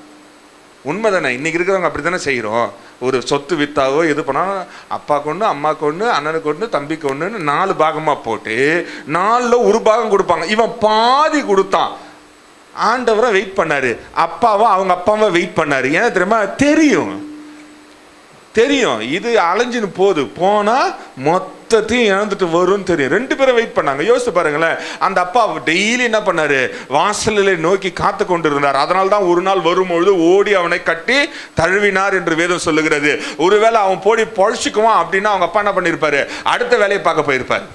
உண்மைதானே? இன்னைக்கு இருக்கிறவங்க அப்படித்தானே செய்யறோம். ஒரு சொத்து வித்தாவோ எது பண்ணாலும் அப்பாவுக்கு ஒன்று, அம்மாவுக்கு ஒன்று, அண்ணனுக்கு ஒன்று, தம்பிக்கு ஒன்றுன்னு 4 பாகமா போட்டு 4ல் 1 பாகம் கொடுப்பாங்க. இவன் பாதி கொடுத்தான். ஆண்டவரை வெயிட் பண்ணாரு, அவங்க அப்பாவை வெயிட் பண்ணாரு. ஏன்னா தெரியுமா? தெரியும் தெரியும் இது அலைஞ்சின்னு போகுது, போனா மொத்தத்தையும் இழந்துட்டு வரும்னு தெரியும். 2 பேரும் வெயிட் பண்ணாங்க. யோசிச்சு பாருங்களேன், அந்த அப்பா டெய்லி என்ன பண்ணாரு, வாசலிலே நோக்கி காத்து கொண்டு இருந்தார். அதனால தான் ஒரு நாள் வரும்பொழுது ஓடி அவனை கட்டி தழுவினார் என்று வேதம் சொல்லுகிறது. ஒருவேளை அவன் போடி பொழைச்சிக்குவான் அப்படின்னா அவங்க அப்பா என்ன பண்ணியிருப்பாரு, அடுத்த வேலையை பார்க்க போயிருப்பாரு.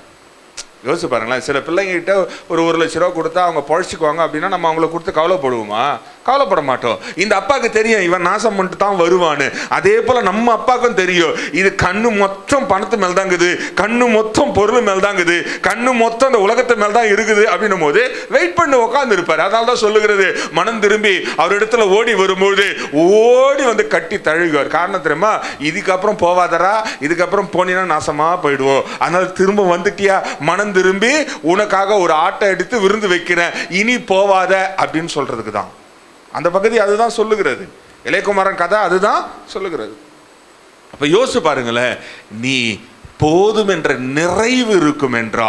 யோசிச்சு பாருங்களேன், சில பிள்ளைங்கிட்ட ஒரு 1 லட்ச ரூபா கொடுத்தா அவங்க பொழைச்சிக்குவாங்க அப்படின்னா நம்ம அவங்கள கொடுத்து கவலைப்படுவோமா? கவலைப்பட மாட்டோம். இந்த அப்பாவுக்கு தெரியும் இவன் நாசம் பண்ணிட்டு தான் வருவான்னு. அதே போல நம்ம அப்பாவுக்கும் தெரியும் இது கண்ணு மொத்தம் பணத்து மேல் தாங்குது, கண்ணு மொத்தம் பொருள் மேல் தாங்குது, கண்ணு மொத்தம் அந்த உலகத்து மேல் தான் இருக்குது அப்படின்னும் போது வெயிட் பண்ணி உட்கார்ந்து இருப்பாரு. அதனால தான் சொல்லுகிறது, மனம் திரும்பி அவர் இடத்துல ஓடி வரும்போது ஓடி வந்து கட்டி தழுகுவார். காரணம் தெரியுமா, இதுக்கப்புறம் போவாதரா, இதுக்கப்புறம் போனீங்கன்னா நாசமா போயிடுவோம், அதனால திரும்ப வந்துட்டியா, மனம் திரும்பி உனக்காக ஒரு ஆட்டை எடுத்து விருந்து வைக்கிறேன், இனி போவாத அப்படின்னு சொல்றதுக்கு தான் அந்த பகுதி. அதுதான் சொல்லுகிறது, இளையகுமாரன் கதை அதுதான் சொல்லுகிறது. அப்ப யோசிச்சு பாருங்களேன், நீ போதும் என்ற நிறைவு இருக்கும் என்றா,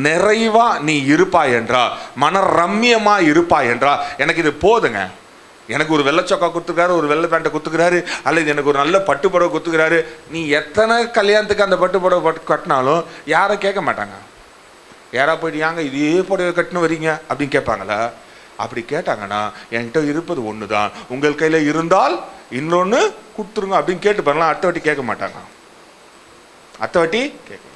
நிறைவா நீ இருப்பாய் என்றா, மன ரம்யமா இருப்பாய் என்றா, எனக்கு இது போதுங்க, எனக்கு ஒரு வெள்ளை சொக்கா குத்துக்கிறாரு, ஒரு வெள்ளை பேண்ட்டை குத்துக்கிறாரு, அல்லது எனக்கு ஒரு நல்ல பட்டு புடவை குத்துக்கிறாரு, நீ எத்தனை கல்யாணத்துக்கு அந்த பட்டு புடவை கட்டினாலும் யாரும் கேட்க மாட்டாங்க. யாரா போயிட்டு ஏங்க இதே புடவை கட்டினு வரீங்க அப்படின்னு கேட்பாங்களா? அப்படி கேட்டாங்கன்னா என்கிட்ட இருப்பது ஒன்று தான், உங்கள் கையில் இருந்தால் இன்னொன்று கொடுத்துருங்க அப்படின்னு கேட்டு பாருங்களா. அடுத்த வாட்டி கேட்க மாட்டாங்க, அடுத்த வாட்டி கேட்க.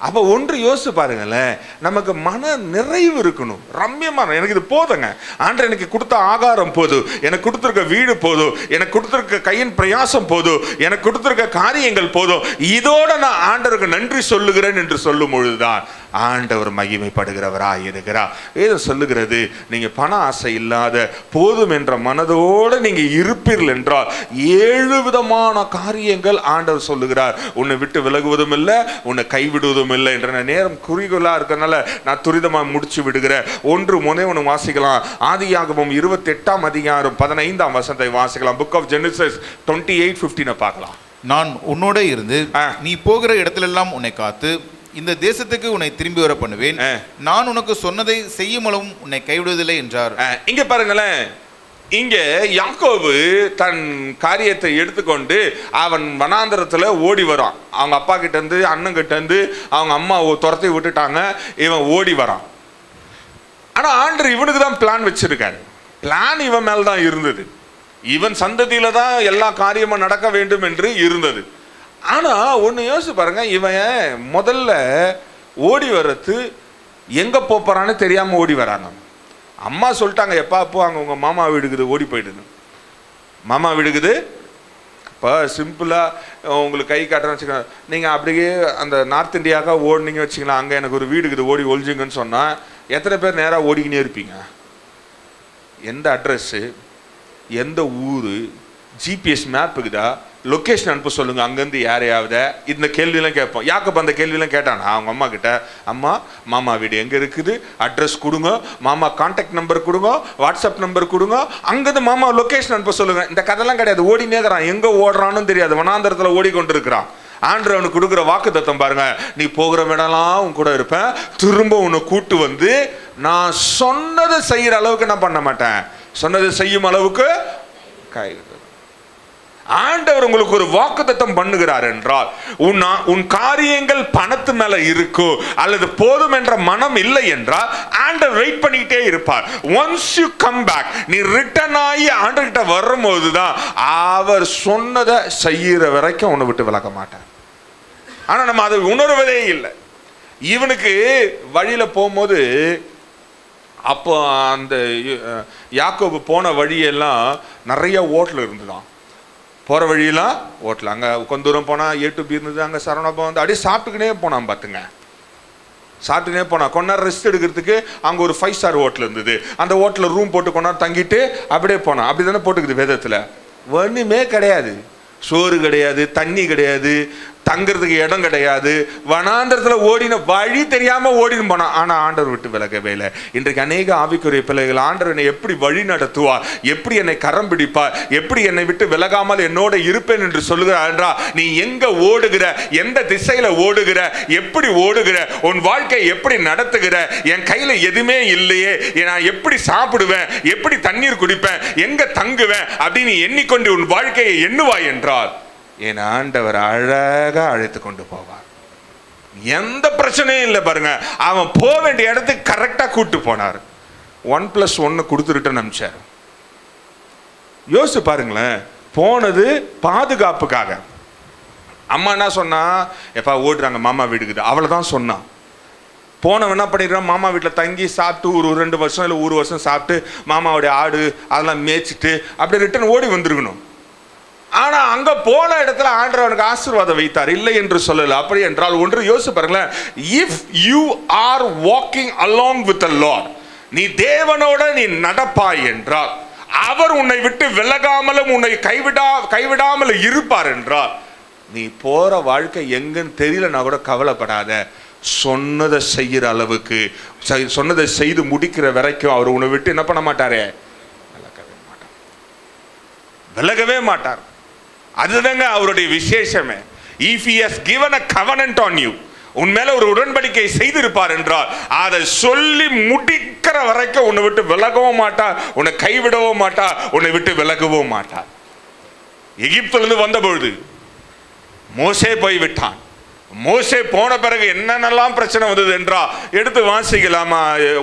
அப்போ ஒன்று யோசிச்சு பாருங்களேன், நமக்கு மன நிறைவு இருக்கணும், ரம்யமான, எனக்கு இது போதுங்க, ஆண்டவர் எனக்கு கொடுத்த ஆகாரம் போதும், எனக்கு கொடுத்துருக்க வீடு போதும், எனக்கு கொடுத்துருக்க கையின் பிரயாசம் போதும், எனக்கு கொடுத்துருக்க காரியங்கள் போதும், இதோட நான் ஆண்டவருக்கு நன்றி சொல்லுகிறேன் என்று சொல்லும் பொழுதுதான் ஆண்டவர் மகிமைப்படுகிறவராய் இருக்கிறார். ஏதோ சொல்லுகிறது, நீங்க பண ஆசை இல்லாத போதும் என்ற மனதோடு நீங்க இருப்பீர்கள் என்றால் 7 விதமான காரியங்கள் ஆண்டவர் சொல்லுகிறார். உன்னை விட்டு விலகுவதும் இல்லை, உன்னை கைவிடுவதும் இல்லை என்ற. நேரம் குறிகோளா இருக்கிறதுனால நான் துரிதமா முடிச்சு விடுகிறேன். ஒன்று வாசிக்கலாம். ஆதியாகமம் 28ஆம் அதிகாரம் 15ஆம் வசனத்தை வாசிக்கலாம். புக் ஆஃப் ஜெனசிஸ் 28:15 பார்க்கலாம். நான் உன்னோட இருந்து நீ போகிற இடத்திலெல்லாம் உன்னை காத்து இந்த தேசத்துக்கு உன்னை திரும்பி வர பண்ணுவேன், நான் உனக்கு சொன்னதை செய்யும் அளவும் உன்னை கைவிடுவதில்லை என்றார். இங்க பாருங்களேன், இங்க யாக்கோபு தன் காரியத்தை எடுத்துக்கொண்டு அவன் வனாந்தரத்துல ஓடி வரான். அவங்க அப்பா கிட்ட இருந்து, அண்ணன் கிட்ட இருந்து, அவங்க அம்மா துரத்தி விட்டுட்டாங்க, இவன் ஓடி வரான். ஆனா ஆண்டவர் இவனுக்கு தான் பிளான் வச்சிருக்காரு. பிளான் இவன் மேல்தான் இருந்தது, இவன் சந்ததியில தான் எல்லா காரியமும் நடக்க வேண்டும் என்று இருந்தது. ஆனா ஒண்ணு யோசிச்சு பாருங்க, இவன் முதல்ல ஓடி வர்றது எங்க போறான்னு தெரியாம ஓடி வராங்க. அம்மா சொல்லிட்டாங்க, எப்பா அப்போ அங்கே உங்க மாமா வீடுக்குது, ஓடி போயிடுது. மாமா வீடுக்குது. இப்போ சிம்பிளாக உங்களுக்கு கை காட்டுறேன்னு வச்சுக்கோங்க, நீங்கள் அப்படியே அந்த நார்த் இந்தியாவுக்காக ஓடினீங்க வச்சுக்கலாம், அங்கே எனக்கு ஒரு வீடுக்குது ஓடி ஒழிஞ்சுங்கன்னு சொன்னால் எத்தனை பேர் நேராக ஓடிக்கினே இருப்பீங்க? எந்த அட்ரஸ்ஸு, எந்த ஊர், ஜிபிஎஸ் மேப் இருக்குதா, லொக்கேஷன் அனுப்ப சொல்லுங்க, அங்கேருந்து யாரையாவது. இந்த கேள்வியெல்லாம் கேட்போம். யாக்கோபு அந்த கேள்வியெல்லாம் கேட்டானா அவங்க அம்மா கிட்ட, அம்மா மாமா வீடு எங்கே இருக்குது, அட்ரஸ் கொடுங்க, மாமா கான்டாக்ட் நம்பர் கொடுங்க, வாட்ஸ்அப் நம்பர் கொடுங்க, அங்கேருந்து மாமா லொக்கேஷன் அனுப்ப சொல்லுங்க. இந்த கதையெல்லாம் கிடையாது. ஓடினே இருக்கிறான், எங்கே ஓடுறான்னு தெரியாது, வனாந்தரத்தில் ஓடிக்கொண்டு இருக்கிறான். ஆண்டவர் அவனுக்கு கொடுக்குற வாக்கு தத்தம் பாருங்க, நீ போகிற இடம்லாம் உன் கூட இருப்பேன், திரும்ப உன்னை கூட்டு வந்து நான் சொன்னதை செய்கிற அளவுக்கு நான் பண்ண மாட்டேன், சொன்னதை செய்யும் அளவுக்கு கை. ஆண்டவர் உங்களுக்கு ஒரு வாக்குத்தத்தம் பண்ணுகிறார் என்றால், உன் காரியங்கள் பணத்து மேல இருக்கோ அல்லது போதும் என்ற மனம் இல்லை என்றால் ஆண்டவர் வெயிட் பண்ணிக்கிட்டே இருப்பார். ஒன்ஸ் யூ கம் பேக், நீ ரிட்டர்ன் ஆகி ஆண்டவர்கிட்ட வரும்போது தான் அவர் சொன்னதை செய்யற வரைக்கும் உன்னை விட்டு விலக மாட்டார். ஆனா நம்ம அதை உணர்வதே இல்லை. இவனுக்கு வழியில போகும்போது, அப்போ அந்த யாக்கோபு போன வழியெல்லாம் நிறைய ஓட்டல் இருந்துதான். போகிற வழியெல்லாம் ஓட்டல, அங்கே கொஞ்ச தூரம் போனால் A to B இருந்தது, அங்கே சரவணப்பா வந்து அப்படியே சாப்பிட்டுக்கினே போனான். பார்த்துங்க, சாப்பிட்டுக்கினே போனான். கொஞ்ச நேரம் ரெஸ்ட் எடுக்கிறதுக்கு அங்கே ஒரு 5 ஸ்டார் ஹோட்டல் இருந்தது, அந்த ஹோட்டலில் ரூம் போட்டு கொண்டாந்து தங்கிட்டு அப்படியே போனான். அப்படி தானே போட்டுக்குது வேதத்தில். ஒன்றுமே கிடையாது, சோறு கிடையாது, தண்ணி கிடையாது, தங்கிறதுக்கு இடம் கிடையாது, வனாந்தரத்தில் ஓடின வழி தெரியாம ஓடின்னு போனான். ஆனா ஆண்டவர் விட்டு விலகவே இல்லை. இன்றைக்கு அநேக ஆவிக்குரிய பிள்ளைகள், ஆண்டவர் என்னை எப்படி வழி நடத்துவார், எப்படி என்னை கரம் பிடிப்பார், எப்படி என்னை விட்டு விலகாமல் என்னோட இருப்பேன் என்று சொல்லுகிறார் என்றா, நீ எங்க ஓடுகிற, எந்த திசையில ஓடுகிற, எப்படி ஓடுகிற, உன் வாழ்க்கை எப்படி நடத்துகிற, என் கையில எதுவுமே இல்லையே, நான் எப்படி சாப்பிடுவேன், எப்படி தண்ணீர் குடிப்பேன், எங்க தங்குவேன் அப்படின்னு எண்ணிக்கொண்டு உன் வாழ்க்கையை எண்ணுவாய் என்றால் என் ஆண்டவர் அழகா அழைத்து கொண்டு போவார். எந்த பிரச்சனையும் இல்லை பாருங்க. அவன் போக வேண்டிய இடத்துக்கு கரெக்டா கூட்டு போனார். 1+1 கொடுத்துட்டு நம்பிச்சார். யோசிச்சு பாருங்களேன். போனது பாதுகாப்புக்காக. அம்மா என்ன சொன்னா, எப்பா ஓடுறாங்க மாமா வீட்டுக்கு, அவ்வளவுதான் சொன்னான். போனவன் என்ன பண்ணிடுறான், மாமா வீட்டில் தங்கி சாப்பிட்டு ஒரு 2 வருஷம் இல்லை 1 வருஷம் சாப்பிட்டு மாமாவுடைய ஆடு அதெல்லாம் மேய்ச்சிட்டு அப்படி ரிட்டர்ன் ஓடி வந்திருக்கணும். ஆனா அங்க போன இடத்துல ஆண்டவனுக்கு ஆசீர்வாதம் வைத்தார், இல்லை என்று சொல்லல. அப்படி என்றால் ஒன்று யோசிச்சு பாருங்களேன். If you are walking along with the Lord, நீ தேவனோட நீ நடப்பாய் என்றால் அவர் உன்னை விட்டு விலகாமலும் உன்னை கைவிடாமல் இருப்பார் என்றால், நீ போற வாழ்க்கை எங்கன்னு தெரியலன்னா கூட கவலைப்படாத. சொன்னதை செய்யற அளவுக்கு, சொன்னதை செய்து முடிக்கிற வரைக்கும் அவர் உன்னை விட்டு என்ன பண்ண மாட்டாரே, விலகவே மாட்டார். அதுதாங்க அவருடைய விசேஷமே. If he has given a covenant on you, உன் மேல ஒரு உடன்படிக்கை செய்திருப்பார் என்றால் அதை சொல்லி முடிக்கிற வரைக்கும் உன்னை விட்டு விலகவும் மாட்டார், உன்னை கைவிடவும் மாட்டார், உன்னை விட்டு விலகவும் மாட்டார். எகிப்திலிருந்து வந்த பொழுது மோசே போய் விட்டான். மோசே போன பிறகு என்னென்னலாம் பிரச்சனை வந்தது என்றா எடுத்து வாசிக்கலாமா?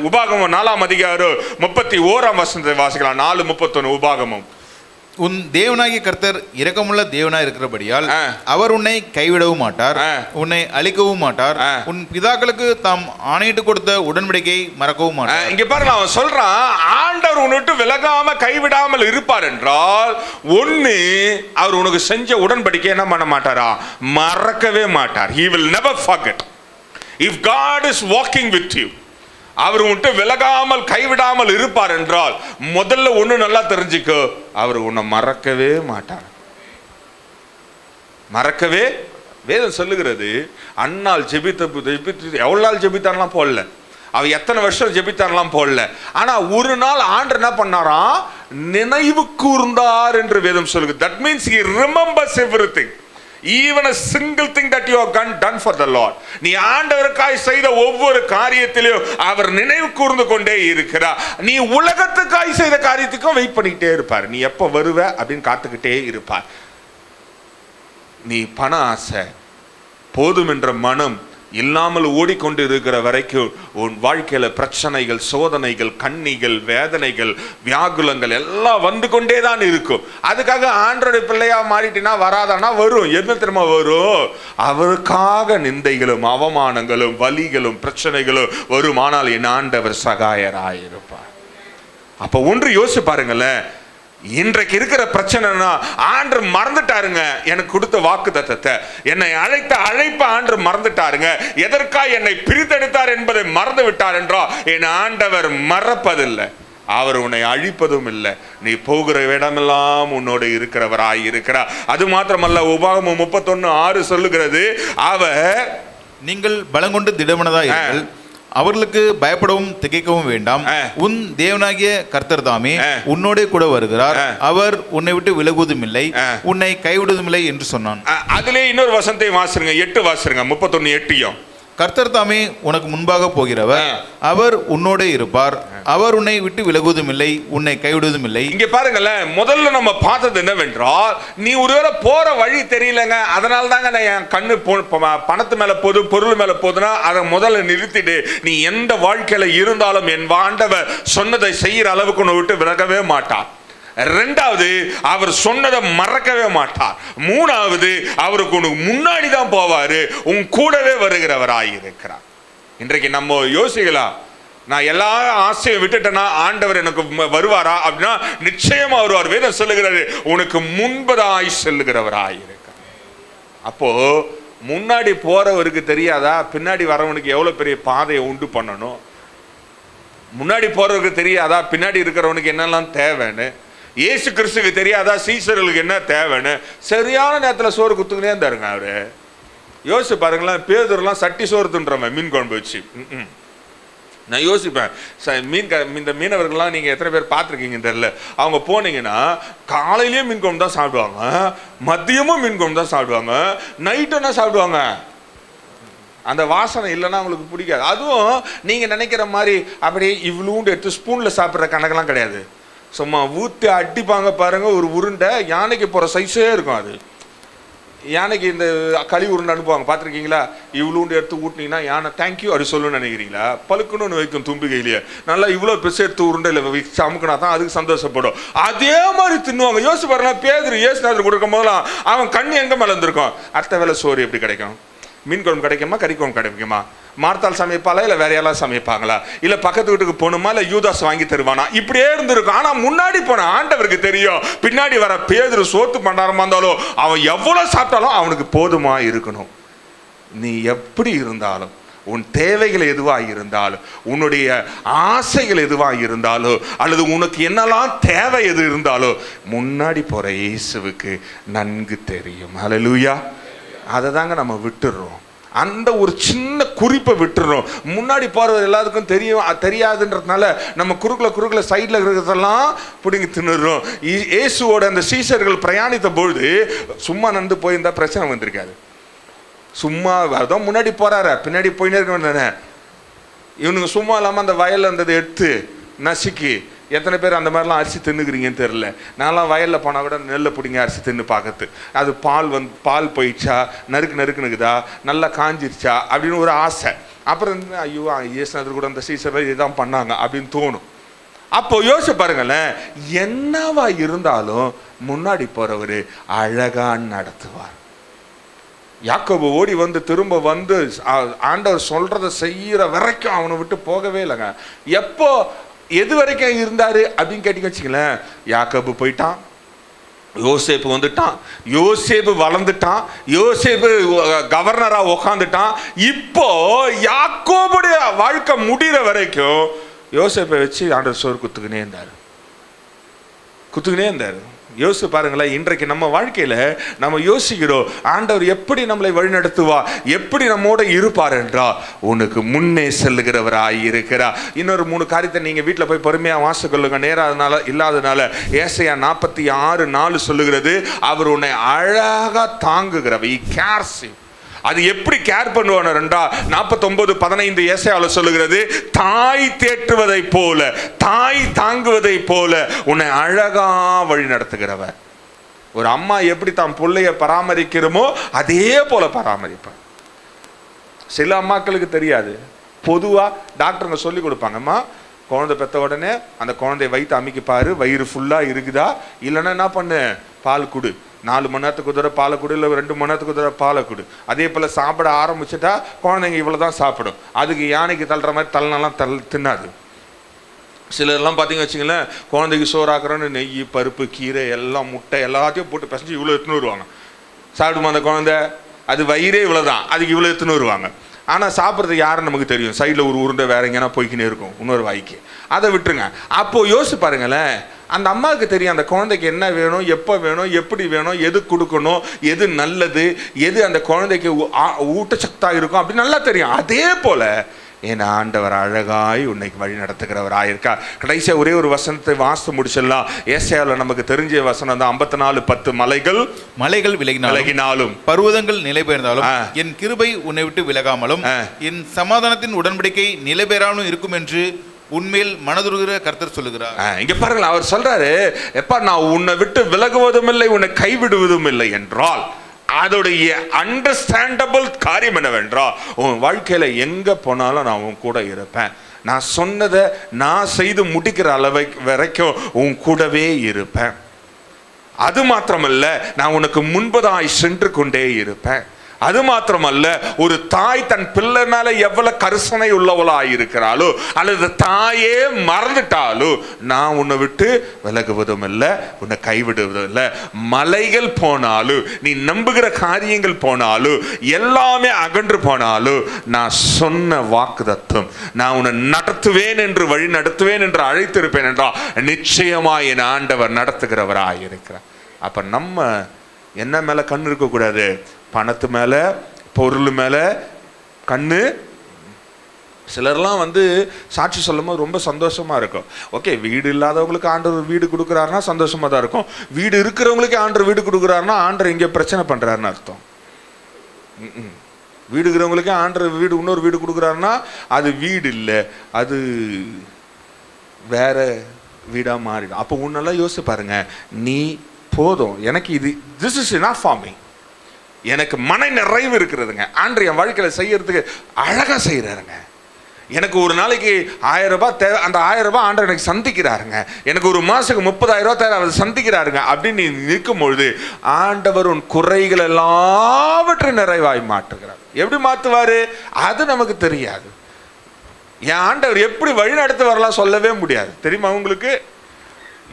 உபாகமம் 4ஆம் அதிகாரம் 31ஆம் வசனத்தை வாசிக்கலாம். 4:31 உபாகமம். உன் தேவனாகிய கர்த்தர் இரக்கமுள்ள தேவனாய் இருக்கிறபடியால் அவர் உன்னை கைவிடவும் மாட்டார், உன்னை அழிக்கவும் மாட்டார், உன் பிதாக்களுக்கு தாம் ஆணையிட்டு கொடுத்த உடன்படிக்கை மறக்கவும் மாட்டார். இங்க பாருங்க, அவன் சொல்றான் ஆண்டவர் உன்னை விட்டு விலகாம கைவிடாமல் இருப்பார் என்றால் ஒண்ணு, அவர் உனக்கு செஞ்ச உடன்படிக்கை என்ன பண்ண மாட்டாரா, மறக்கவே மாட்டார். He will never forget. If God is walking with you, அவர் உன்ட்டு விலகாமல் கைவிடாமல் இருப்பார் என்றால் முதல்ல ஒண்ணு நல்லா தெரிஞ்சுக்கோ, அவர் உன்னை மறக்கவே மாட்டார். மறக்கவே. வேதம் சொல்லுகிறது, அண்ணால் ஜெபித்து எவ்வளவு நாள் ஜெபித்தான்லாம் போடல, அவ எத்தனை வருஷம் ஜெபித்தான்லாம் போடல. ஆனா ஒரு நாள் ஆண்டவர் என்ன பண்ணாராம், நினைவு கூர்ந்தார் என்று வேதம் சொல்லுகிறது. That means he remembers everything, even a single thing that you have done for the Lord. நீ ஆண்டவருக்காய் செய்த ஒவ்வொரு காரியத்திலும் அவர் நினைவு கூர்ந்து கொண்டே இருக்கிறார். நீ உலகத்துக்காய் செய்த காரியத்துக்கும் வெயிட் பண்ணிக்கிட்டே இருப்பார். நீ எப்ப வருவ அப்படின்னு காத்துக்கிட்டே இருப்பார். நீ பண ஆசை போதும் என்ற மனம் இல்லாமல் ஓடிக்கொண்டு இருக்கிற வரைக்கும் உன் வாழ்க்கையில பிரச்சனைகள், சோதனைகள், கண்ணிகள், வேதனைகள், வியாகுலங்கள் எல்லாம் வந்து கொண்டே தான் இருக்கும். அதுக்காக ஆண்டவருடைய பிள்ளையா மாறிட்டினா வராதானா? வரும். என்ன தெரியுமா வரும்? அவருக்காக நிந்தைகளும் அவமானங்களும் வலிகளும் பிரச்சனைகளும் வரும். ஆனால் என் ஆண்டவர் சகாயராயிருப்பார். அப்ப ஒன்று யோசிச்சு பாருங்களேன். இன்றைக்கு இருக்கிற பிரச்சனைனா ஆண்டவர் மறந்துட்டாருங்க எனக்கு கொடுத்த வாக்கு தத்தத்தை, என்னை அழைத்த அழைப்ப ஆண்டவர் மறந்துட்டாருங்க, எதற்காக என்னை பிரித்தெடுத்தார் என்பதை மறந்து விட்டார் என்றால் என் ஆண்டவர் மறப்பதில்லை, அவர் உன்னை அழிப்பதும் இல்லை. நீ போகிற இடமெல்லாம் உன்னோடு இருக்கிறவராய் இருக்கிறார். அது மாத்திரமல்ல, உபாகமம் 31:6 சொல்லுகிறது, அவர் நீங்கள் பலங்கொண்டு திடமனதாய் அவர்களுக்கு பயப்படவும் திகைக்கவும் வேண்டாம், உன் தேவனாகிய கர்த்தர் தாமே உன்னோட கூட வருகிறார், அவர் உன்னை விட்டு விலகுவதும் இல்லை, உன்னை கைவிடுவதும் இல்லை என்று சொன்னான். அதிலே இன்னொரு வசனத்தை வாசிருங்க, 8 வாசிருங்க, 31:8. கர்த்தர் தாமே உனக்கு முன்பாக போகிறவர், அவர் உன்னோட இருப்பார், அவர் உன்னை விட்டு விலகுவதும் இல்லை, உன்னை கைவிடுவதும் இல்லை. இங்க பாருங்களேன், முதல்ல நம்ம பார்த்தது என்னவென்றால், நீ ஒருவேளை போற வழி தெரியலங்க, அதனால தாங்க நான் என் கண்ணு பணத்து மேல போது பொருள் மேல போதுன்னா அதை முதல்ல நிறுத்திட்டு நீ எந்த வாழ்க்கையில இருந்தாலும் என் ஆண்டவர் சொன்னதை செய்யற அளவுக்கு உன்னை விட்டு விலகவே மாட்டார். ரெண்டாவது, அவர் சொன்னதை மறக்கவே மாட்டார். மூணாவது, அவருக்கு உனக்கு முன்னாடி தான் போவாரு, உன் கூடவே வருகிறவராயிருக்கிறார். இன்றைக்கு நம்ம யோசிக்கலாம், நான் எல்லா ஆசையும் விட்டுட்டேன்னா ஆண்டவர் எனக்கு வருவாரா அப்படின்னா நிச்சயமா வருவார். வேதம் சொல்லுகிறது, உனக்கு முன்பதாய் செல்லுகிறவராயிருக்கிறார். அப்போ முன்னாடி போறவருக்கு தெரியாதா பின்னாடி வரவனுக்கு எவ்வளவு பெரிய பாதையை உண்டு பண்ணணும்? முன்னாடி போறவருக்கு தெரியாதா பின்னாடி இருக்கிறவனுக்கு என்னெல்லாம் தேவைன்னு? இயேசு கிறிஸ்துக்கு தெரியாதா சீசர்களுக்கு என்ன தேவைன்னு? சரியான நேரத்தில் சோறு குத்துக்கினே இருந்தாருங்க அவரு. யோசிச்சு பாருங்களேன், பேதுருலாம் சட்டி சோறு தின்றவன் மீன் குழம்பு வச்சு. நான் யோசிப்பேன், இந்த மீனவர்கள்லாம் நீங்கள் எத்தனை பேர் பார்த்துருக்கீங்கன்னு தெரியல. அவங்க போனீங்கன்னா காலையிலேயே மீன் குழம்பு தான் சாப்பிடுவாங்க, மதியமும் மீன் குழம்பு தான் சாப்பிடுவாங்க, நைட்டு என்ன சாப்பிடுவாங்க? அந்த வாசனை இல்லைன்னா அவங்களுக்கு பிடிக்காது. அதுவும் நீங்கள் நினைக்கிற மாதிரி அப்படியே இவ்வளோண்டு எடுத்து ஸ்பூனில் சாப்பிட்ற கணக்கெல்லாம் கிடையாது. சும்மா ஊற்றி அடிப்பாங்க பாருங்க, ஒரு உருண்டை யானைக்கு போகிற சைஸே இருக்கும். அது யானைக்கு இந்த களி உருண்டை அனுப்புவாங்க, பார்த்துருக்கீங்களா? இவ்வளோண்டு எடுத்து ஊட்டினீங்கன்னா யானை தேங்க்யூ அப்படி சொல்லணும்னு நினைக்கிறீங்களா? பழுக்கணும்னு வைக்கும் தும்பிக்கையிலேயே. நல்லா இவ்வளோ பெருசு எடுத்து உருண்டையில் அமுக்கினா தான் அதுக்கு சந்தோஷப்படும். அதே மாதிரி தின்னுவாங்க. யோசிச்சு பாருங்க, பேதுரு இயேசுநாதர் கொடுக்கும் போதெல்லாம் அவன் கண்ணு எங்கே மேலே இருந்திருக்கும்? அடுத்த வேலை சோறு எப்படி கிடைக்கும்? மீன் குழம்பு கிடைக்குமா, கறி குழம்பு கிடைக்குமா? மார்த்தாள் சமைப்பாளா, இல்லை வேற யாராவது சமைப்பாங்களா? இல்லை பக்கத்து வீட்டுக்கு போகணுமா, இல்லை யூதாஸ் வாங்கி தருவானா? இப்படியே இருந்திருக்கும். ஆனால் முன்னாடி போன ஆண்டவருக்கு தெரியும், பின்னாடி வர பேதுரு சோத்து பண்டாரமா இருந்தாலும் அவன் எவ்வளோ சாப்பிட்டாலும் அவனுக்கு போதுமா இருக்கணும். நீ எப்படி இருந்தாலும், உன் தேவைகள் எதுவாக இருந்தாலும், உன்னுடைய ஆசைகள் எதுவாக இருந்தாலும், அல்லது உனக்கு என்னெல்லாம் தேவை எது இருந்தாலும் முன்னாடி போகிற இயேசுவுக்கு நன்கு தெரியும். ஹல்லேலூயா. அதை தாங்க நம்ம விட்டுடுறோம். அந்த ஒரு சின்ன குறிப்பை விட்டுறோம். முன்னாடி போகிறது எல்லாத்துக்கும் தெரியாதுன்றதுனால நம்ம குறுக்குல சைடில் இருக்கிறதெல்லாம் பிடிங்கி தின்னுறோம். இயேசுவோட அந்த சீஷர்கள் பிரயாணித்த பொழுது சும்மா நடந்து போயிருந்தா பிரச்சனை வந்திருக்காது. சும்மா அதான் முன்னாடி போறாரு, பின்னாடி போயினே இருக்க வேண்டானே. இவனுங்க சும்மா இல்லாமல் அந்த வயலில் இருந்ததை எடுத்து நசுக்கி, எத்தனை பேர் அந்த மாதிரிலாம் அரிசி தின்னுக்கிறீங்கன்னு தெரில. நான்லாம் வயலில் போனால் கூட நெல்லை பிடிங்க அரிசி தின்னு பார்க்கறது. அது பால் போயிடுச்சா, நறுக்குனுக்குதா, நல்லா காஞ்சிருச்சா அப்படின்னு ஒரு ஆசை. அப்புறம் ஐயோ இயேசுநாதர் கூட அந்த சீசரில் இதுதான் பண்ணாங்க அப்படின்னு தோணும். அப்போ யோசிச்சு பாருங்களேன், என்னவா இருந்தாலும் முன்னாடி போகிறவர் அழகா நடத்துவார். யாக்கோபு ஓடி வந்து திரும்ப வந்து ஆண்டவர் சொல்றதை செய்யற வரைக்கும் அவனை விட்டு போகவே இல்லைங்க. எப்போ எது வரைக்கும் இருந்தாரு அப்படின்னு கேட்டீங்க வச்சுங்களேன், யாக்கோபு போயிட்டான், யோசேப்பு வந்துட்டான், யோசேப்பு வளர்ந்துட்டான், யோசேப்பு கவர்னரா உக்காந்துட்டான். இப்போ யாக்கோபுடைய வாழ்க்கை முடிகிற வரைக்கும் யோசேப்பை வச்சு ஆண்டவர் சோறு குத்துக்கினே இருந்தாரு. யோசிச்சு பாருங்களேன், இன்றைக்கு நம்ம வாழ்க்கையில நம்ம யோசிக்கிறோம், ஆண்டவர் எப்படி நம்மளை வழிநடத்துவா, எப்படி நம்மோட இருப்பார் என்றா உனக்கு முன்னே செல்லுகிறவராய் இருக்கிறார். இன்னொரு 3 காரியத்தை நீங்க வீட்டில் போய் பொறுமையா வாசிக்கொள்ளுங்க, நேரம் இல்லாதனால. ஏசாயா 46:4 சொல்லுகிறது, அவர் உன்னை அழகா தாங்குகிறவர். அது எப்படி கேர் பண்ணுவானர்ன்றா 49:15 ஏசாயால சொல்லுகிறது, தாய் தேற்றுவதை போல, தாய் தாங்குவதை போல உன்னை அழகா வழி நடத்துகிறவர். ஒரு அம்மா எப்படி தான் பிள்ளைய பராமரிக்கிறோமோ அதே போல பராமரிப்பார். சில அம்மாக்களுக்கு தெரியாது. பொதுவா டாக்டருங்க சொல்லி கொடுப்பாங்கம்மா, குழந்தை பெற்ற உடனே அந்த குழந்தைய வயிற்று அமைக்கி பாரு, வயிறு ஃபுல்லா இருக்குதா, இல்லைன்னா என்ன பண்ணு, பால் குடு, 4 மணி நேரத்துக்கு ஒரு தடவை பாலை கொடு, இல்லை 2 மணி நேரத்துக்கு ஒரு தடவை பாலை கொடு. அதே போல் சாப்பிட ஆரம்பிச்சுட்டா குழந்தைங்க இவ்வளோ தான் சாப்பிடும். அதுக்கு யானைக்கு தள்ளுற மாதிரி தள்ளனெல்லாம் தின்னாது. சிலர்லாம் பார்த்தீங்க வச்சுங்களேன், குழந்தைக்கு சோறாக்குறோன்னு நெய், பருப்பு, கீரை எல்லாம், முட்டை எல்லாத்தையும் போட்டு பிசைஞ்சு இவ்வளோ எடுத்துன்னு வருவாங்க. சாப்பிடுமா அந்த குழந்தை? அது வயிறே இவ்வளோ தான், அதுக்கு இவ்வளோ எடுத்துன்னு வருவாங்க. ஆனால் சாப்பிட்றது யாருன்னு நமக்கு தெரியும். சைடில் ஒரு உருண்டை வேற எங்கேனா போய்க்கினே இருக்கும் இன்னொரு வாய்க்கு. அதை விட்டுருங்க. அப்போது யோசிச்சு பாருங்களேன், அந்த அம்மாவுக்கு தெரியும் அந்த குழந்தைக்கு என்ன வேணும், எப்போ வேணும், எப்படி வேணும், எது கொடுக்கணும், எது நல்லது, எது அந்த குழந்தைக்கு ஊட்டச்சத்தாக இருக்கும் அப்படி நல்லா தெரியும். அதே போல் என் ஆண்டவர் அழகாய் உன்னை வழி நடத்துகிறவராயிருக்கா. கடைசியாக ஒரே ஒரு வசனத்தை வாசித்து முடிச்சிடலாம். ஏசாயாவில் நமக்கு தெரிஞ்ச வசனம் தான் 54:10. மலைகள் விலகினாலும் பர்வதங்கள் நிலை பெயர்ந்தாலும் என் கிருபை உன்னை விட்டு விலகாமலும் என் சமாதானத்தின் உடன்படிக்கை நிலை பெறாமலும் இருக்கும் என்று உண்மையில் மனதுருகிற கர்த்தர் சொல்லுகிறார். இங்க பாருங்கள், அவர் சொல்றாரு, எப்ப நான் உன்னை விட்டு விலகுவதும் இல்லை, உன்னை கைவிடுவதும் இல்லை என்றால் அதோடைய அண்டர்ஸ்டாண்டபிள் காரியம் என்னவென்றால், உன் வாழ்க்கையில எங்க போனாலும் நான் உன் கூட இருப்பேன். நான் சொன்னதை நான் செய்து முடிக்கிற அளவை வரைக்கும் உன் கூடவே இருப்பேன். அது மாத்திரமல்ல, நான் உனக்கு முன்பதாய் சென்று கொண்டே இருப்பேன். அது மாத்திரமல்ல, ஒரு தாய் தன் பிள்ளை மேல எவ்வளவு கரிசனை உள்ளவளாய் இருக்கிறாளோ, அல்லது தாயே மறந்துட்டாலோ, நான் உன்னை விட்டு விலகுவதும் இல்லை, உன்னை கைவிடுவதும் இல்லை. மலைகள் போனாலும், நீ நம்புகிற காரியங்கள் போனாலும், எல்லாமே அகன்று போனாலும், நான் சொன்ன வாக்குத்தத்தம், நான் உன்னை நடத்துவேன் என்று, வழி நடத்துவேன் என்று அழைத்திருப்பேன் என்றால் நிச்சயமாய் என் ஆண்டவர் நடத்துகிறவராய் இருக்கிறார். அப்ப நம்ம என்ன மேல கண் இருக்கக்கூடாது, பணத்து மேலே, பொருள் மேலே கண்ணு. சிலர்லாம் சாட்சி சொல்லும் போது ரொம்ப சந்தோஷமாக இருக்கும். ஓகே, வீடு இல்லாதவங்களுக்கு ஆண்டவர் வீடு கொடுக்குறாருன்னா சந்தோஷமாக தான் இருக்கும். வீடு இருக்கிறவங்களுக்கே ஆண்டவர் வீடு கொடுக்குறாருன்னா ஆண்டவர் இங்கே பிரச்சனை பண்ணுறாருன்னு அர்த்தம். வீடு இருக்கிறவங்களுக்கே ஆண்டவர் வீடு, இன்னொரு வீடு கொடுக்குறாருன்னா அது வீடு இல்லை, அது வேற வீடாக மாறிடும். அப்போ உன்னெல்லாம் யோசிச்சு பாருங்க, நீ போதும், எனக்கு இது, this is enough for me, எனக்கு மன நிறைவு இருக்கிறதுங்க. ஆண்டவர் என் வாழ்க்கையில் செய்யறதுக்கு அழகாக செய்கிறாருங்க. எனக்கு ஒரு நாளைக்கு 1000 ரூபாய் தேவை, அந்த 1000 ரூபாய் ஆண்டவர் எனக்கு சந்திக்கிறாருங்க. எனக்கு ஒரு மாதத்துக்கு 30,000 ரூபாய் தேவை, அவர் சந்திக்கிறாருங்க அப்படின்னு நீ நிற்கும் பொழுது ஆண்டவர் உன் குறைகள் எல்லாவற்றையும் நிறைவாய் மாற்றுகிறார். எப்படி மாற்றுவார் அது நமக்கு தெரியாது. என் ஆண்டவர் எப்படி வழி நடத்த வரலாம் சொல்லவே முடியாது. தெரியுமா உங்களுக்கு?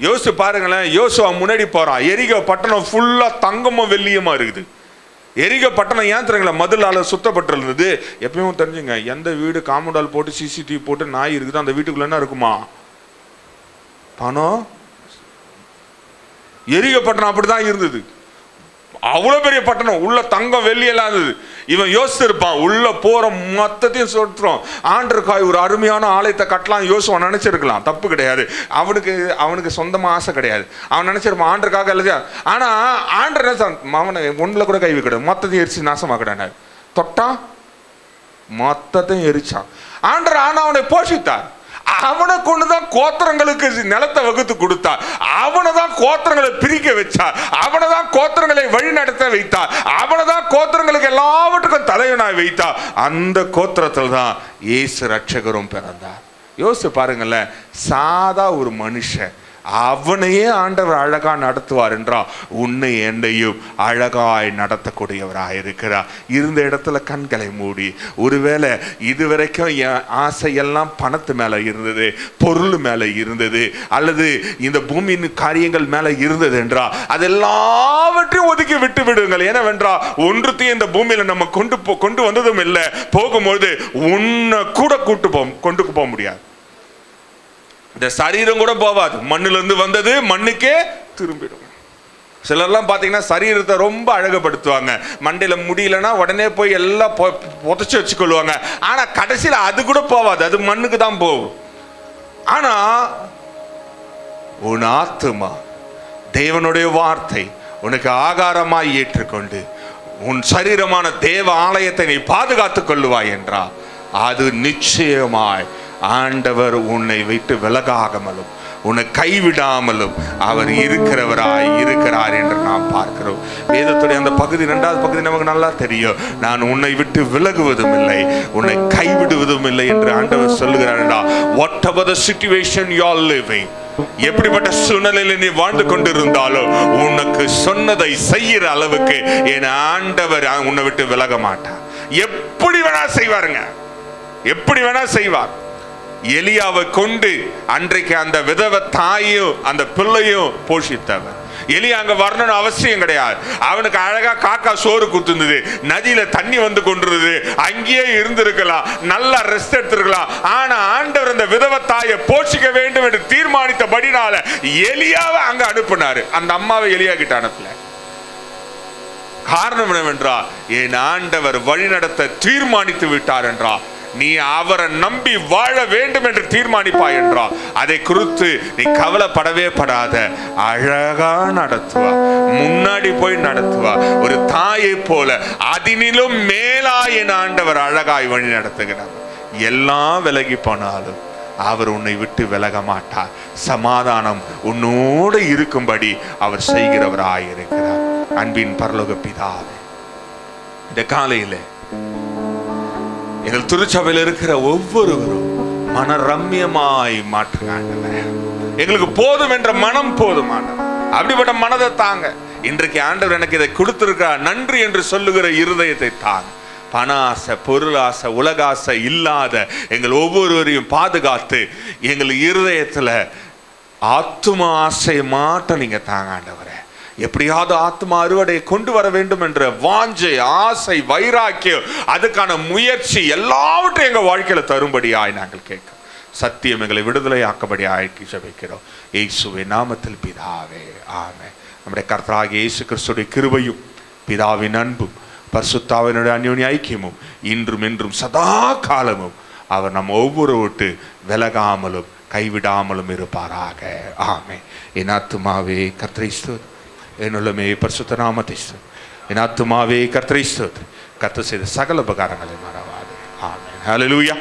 யோசிச்சு பாருங்களேன். யோசுவா முன்னாடி போகிறான். எரிகோ பட்டணம் ஃபுல்லாக தங்கமும் வெள்ளியுமா இருக்குது. எரிகோ பட்டணம் ஏன் தெரியுங்களா? மதிலால் சுத்தப்பட்டு இருந்தது. எப்பயும் தெரிஞ்சுங்க, எந்த வீடு காம்பவுண்டால் போட்டு CCTV போட்டு நாய் இருக்குது அந்த வீட்டுக்குள்ள என்ன இருக்குமா? பணம். எரிகோ பட்டணம் அப்படிதான் இருந்தது. அவ்வளோ பெரிய பட்டணம், உள்ள தங்கம் வெள்ளி எல்லாம் இருந்தது. இவன் யோசிச்சிருப்பான், உள்ள போற மொத்தத்தையும் சொல்றோம் ஆண்டருக்காய் ஒரு அருமையான ஆலயத்தை கட்டலாம் யோசுவான் நினைச்சிருக்கலாம். தப்பு கிடையாது. அவனுக்கு சொந்தமா ஆசை கிடையாது. அவன் நினைச்சிருப்பான் ஆண்டருக்காக எல்லாத்தையும். ஆனா ஆண்டர் அவனை ஒண்ணுல கூட கை வைக்கிறார். மொத்தத்தையும் எரிச்சு நாசமாக்கிட்டான். தொட்டா மொத்தத்தையும் எரிச்சான் ஆண்டர். ஆனா அவனை போஷித்தார். அவனை கொண்டுதான் கோத்திரங்களுக்கு நிலத்தை வகுத்து கொடுத்தார். அவனை தான் கோத்திரங்களை பிரிக்க வச்சார். அவனை தான் கோத்திரங்களை வழி நடத்த வைத்தார். அவனை தான் கோத்திரங்களுக்கு எல்லாவற்றுக்கும் தலைவனாய் வைத்தார். அந்த கோத்திரத்தில் தான் இயேசு ரட்சகரும் பிறந்தார். யோசிச்சு பாருங்களேன். சாதா ஒரு மனுஷன், அவனையே ஆண்டவர் அழகா நடத்துவார் என்றால் உன்னை என்னையும் அழகாய் நடத்தக்கூடியவராக இருக்கிறார். இருந்த இடத்துல கண்களை மூடி, ஒருவேளை இதுவரைக்கும் என் ஆசையெல்லாம் பணத்து மேல இருந்தது, பொருள் மேல இருந்தது, அல்லது இந்த பூமியின் காரியங்கள் மேல இருந்தது என்றால் அதெல்லாவற்றையும் ஒதுக்கி விட்டு விடுங்கள். ஏனவென்றால் ஒன்றுத்தையும் இந்த பூமியில நம்ம கொண்டு வந்ததும் இல்லை, போகும்போது உன்னை கூட கொண்டு போக முடியாது. இந்த சரீரம் கூட போவாது. மண்ணிலிருந்து வந்தது மண்ணுக்கே திரும்பிடும். சிலர்லாம் பார்த்தீங்கன்னா சரீரத்தை ரொம்ப அழகுபடுத்துவாங்க. மண்டையில முடியலன்னா உடனே போய் எல்லாம் புதைச்சி வச்சுக்கொள்வாங்க. ஆனா கடைசியில் அது கூட போவாது, அது மண்ணுக்கு தான் போகும். ஆனா உன் ஆத்துமா தேவனுடைய வார்த்தை உனக்கு ஆகாரமாய் ஏற்றுக்கொண்டு உன் சரீரமான தேவ ஆலயத்தை நீ பாதுகாத்துக் கொள்ளுவாய் என்றால் அது நிச்சயமாய் ஆண்டவர் உன்னை விட்டு விலகாமலும் உன்னை கைவிடாமலும் அவர் இருக்கிறார் என்று நாம் பார்க்கிறோம். வேதத்துடைய அந்த பகுதி 2வது பகுதி நமக்கு நல்லா தெரியும். நான் உன்னை விட்டு விலகுவதும் இல்லை, உன்னை கைவிடுவதும் இல்லை என்று ஆண்டவர் சொல்லுகிறார். whatever the situation you are living, எப்படிப்பட்ட சூழ்நிலையில் நீ வாழ்ந்து கொண்டிருந்தாலும் உனக்கு சொன்னதை செய்கிற அளவுக்கு என் ஆண்டவர் உன்னை விட்டு விலக மாட்டார். எப்படி வேணா செய்வாருங்க, எப்படி வேணா செய்வார். எலியாவை கொண்டு அன்றைக்கு அந்த விதவ தாயும் அந்த பிள்ளையும் போஷித்தவர். எலியா அங்க வரணும்னு அவசியம் கிடையாது. அவனுக்கு அழகா காக்கா சோறு குத்துந்தது, நதியில தண்ணி வந்து கொண்டிருந்தது, அங்கேயே இருந்திருக்கலாம், நல்லா ரெஸ்ட் எடுத்திருக்கலாம். ஆனா ஆண்டவர் அந்த விதவ தாயை போஷிக்க வேண்டும் என்று தீர்மானித்தபடினால எலியாவை அங்க அனுப்பினாரு. அந்த அம்மாவை எலியா கிட்ட அனுப்பல. காரணம் என்னவென்றால் என் ஆண்டவர் வழிநடத்த தீர்மானித்து விட்டார் என்றால் நீ அவரை நம்பி வாழ வேண்டும் என்று தீர்மானிப்பாய் என்றால் அதை குறித்து நீ கவலைப்படவே படாத. அழகா நடத்துவா, முன்னாடி போய் நடத்துவா. ஒரு தாயை போல அதினிலும் மேலாய் என் ஆண்டவர் அழகாய் வழி நடத்துகிறார். எல்லாம் விலகி போனாலும் அவர் உன்னை விட்டு விலக மாட்டார். சமாதானம் உன்னோடு இருக்கும்படி அவர் செய்கிறவராயிருக்கிறார். அன்பின் பரலோக பிதாவே, இந்த காலையில எங்கள் திருச்சபையில் இருக்கிற ஒவ்வொருவரும் மன ரம்யமாய் மாற்றுங்க. எங்களுக்கு போதும் என்ற மனம் போதுமானது. அப்படிப்பட்ட மனதை தாங்க. இன்றைக்கு ஆண்டவர் எனக்கு இதை கொடுத்திருக்கிறார், நன்றி என்று சொல்லுகிற இருதயத்தை தாங்க. பண ஆசை, பொருள் ஆசை, உலக ஆசை இல்லாத எங்கள் ஒவ்வொருவரையும் பாதுகாத்து எங்கள் இருதயத்துல ஆத்தும ஆசை மாட்ட நீங்க தாங்க ஆண்டவரே. எப்படியாவது ஆத்மா அறுவடை கொண்டு வர வேண்டும் என்ற வாஞ்சை, ஆசை, வைராக்கியம், அதுக்கான முயற்சி எல்லாவற்றையும் எங்க வாழ்க்கையில தரும்படியாய் நாங்கள் கேட்கிறோம். சத்தியம் எங்களை விடுதலை ஆக்கபடி ஆக்கி ஜெபிக்கிறோம் இயேசுவின் நாமத்தில் பிதாவே, ஆமென். நம்முடைய கர்த்தராகிய இயேசு கிறிஸ்துவின் கிருபையும் பிதாவின் அன்பும் பரிசுத்தாவினுடைய அந்யோன்ய ஐக்கியமும் இன்றும் என்றும் சதா காலமும் அவர் நம்ம ஒவ்வொரு விட்டு விலகாமலும் கைவிடாமலும் இருப்பாராக. ஆமென். என் ஆத்துமாவே கர்த்தரை ஸ்தோத்திரி, என் உள்ளமே பரிசுத்த நாமத்தை ஸ்தோத்திரி. என் ஆத்துமாவே கர்த்தரை ஸ்தோத்திரி, கர்த்தர் செய்த சகல உபகாரங்களை மறவாதே. ஆமென். ஹல்லேலூயா.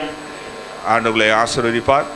ஆண்டவரை ஆசீர்வதிப்பார்.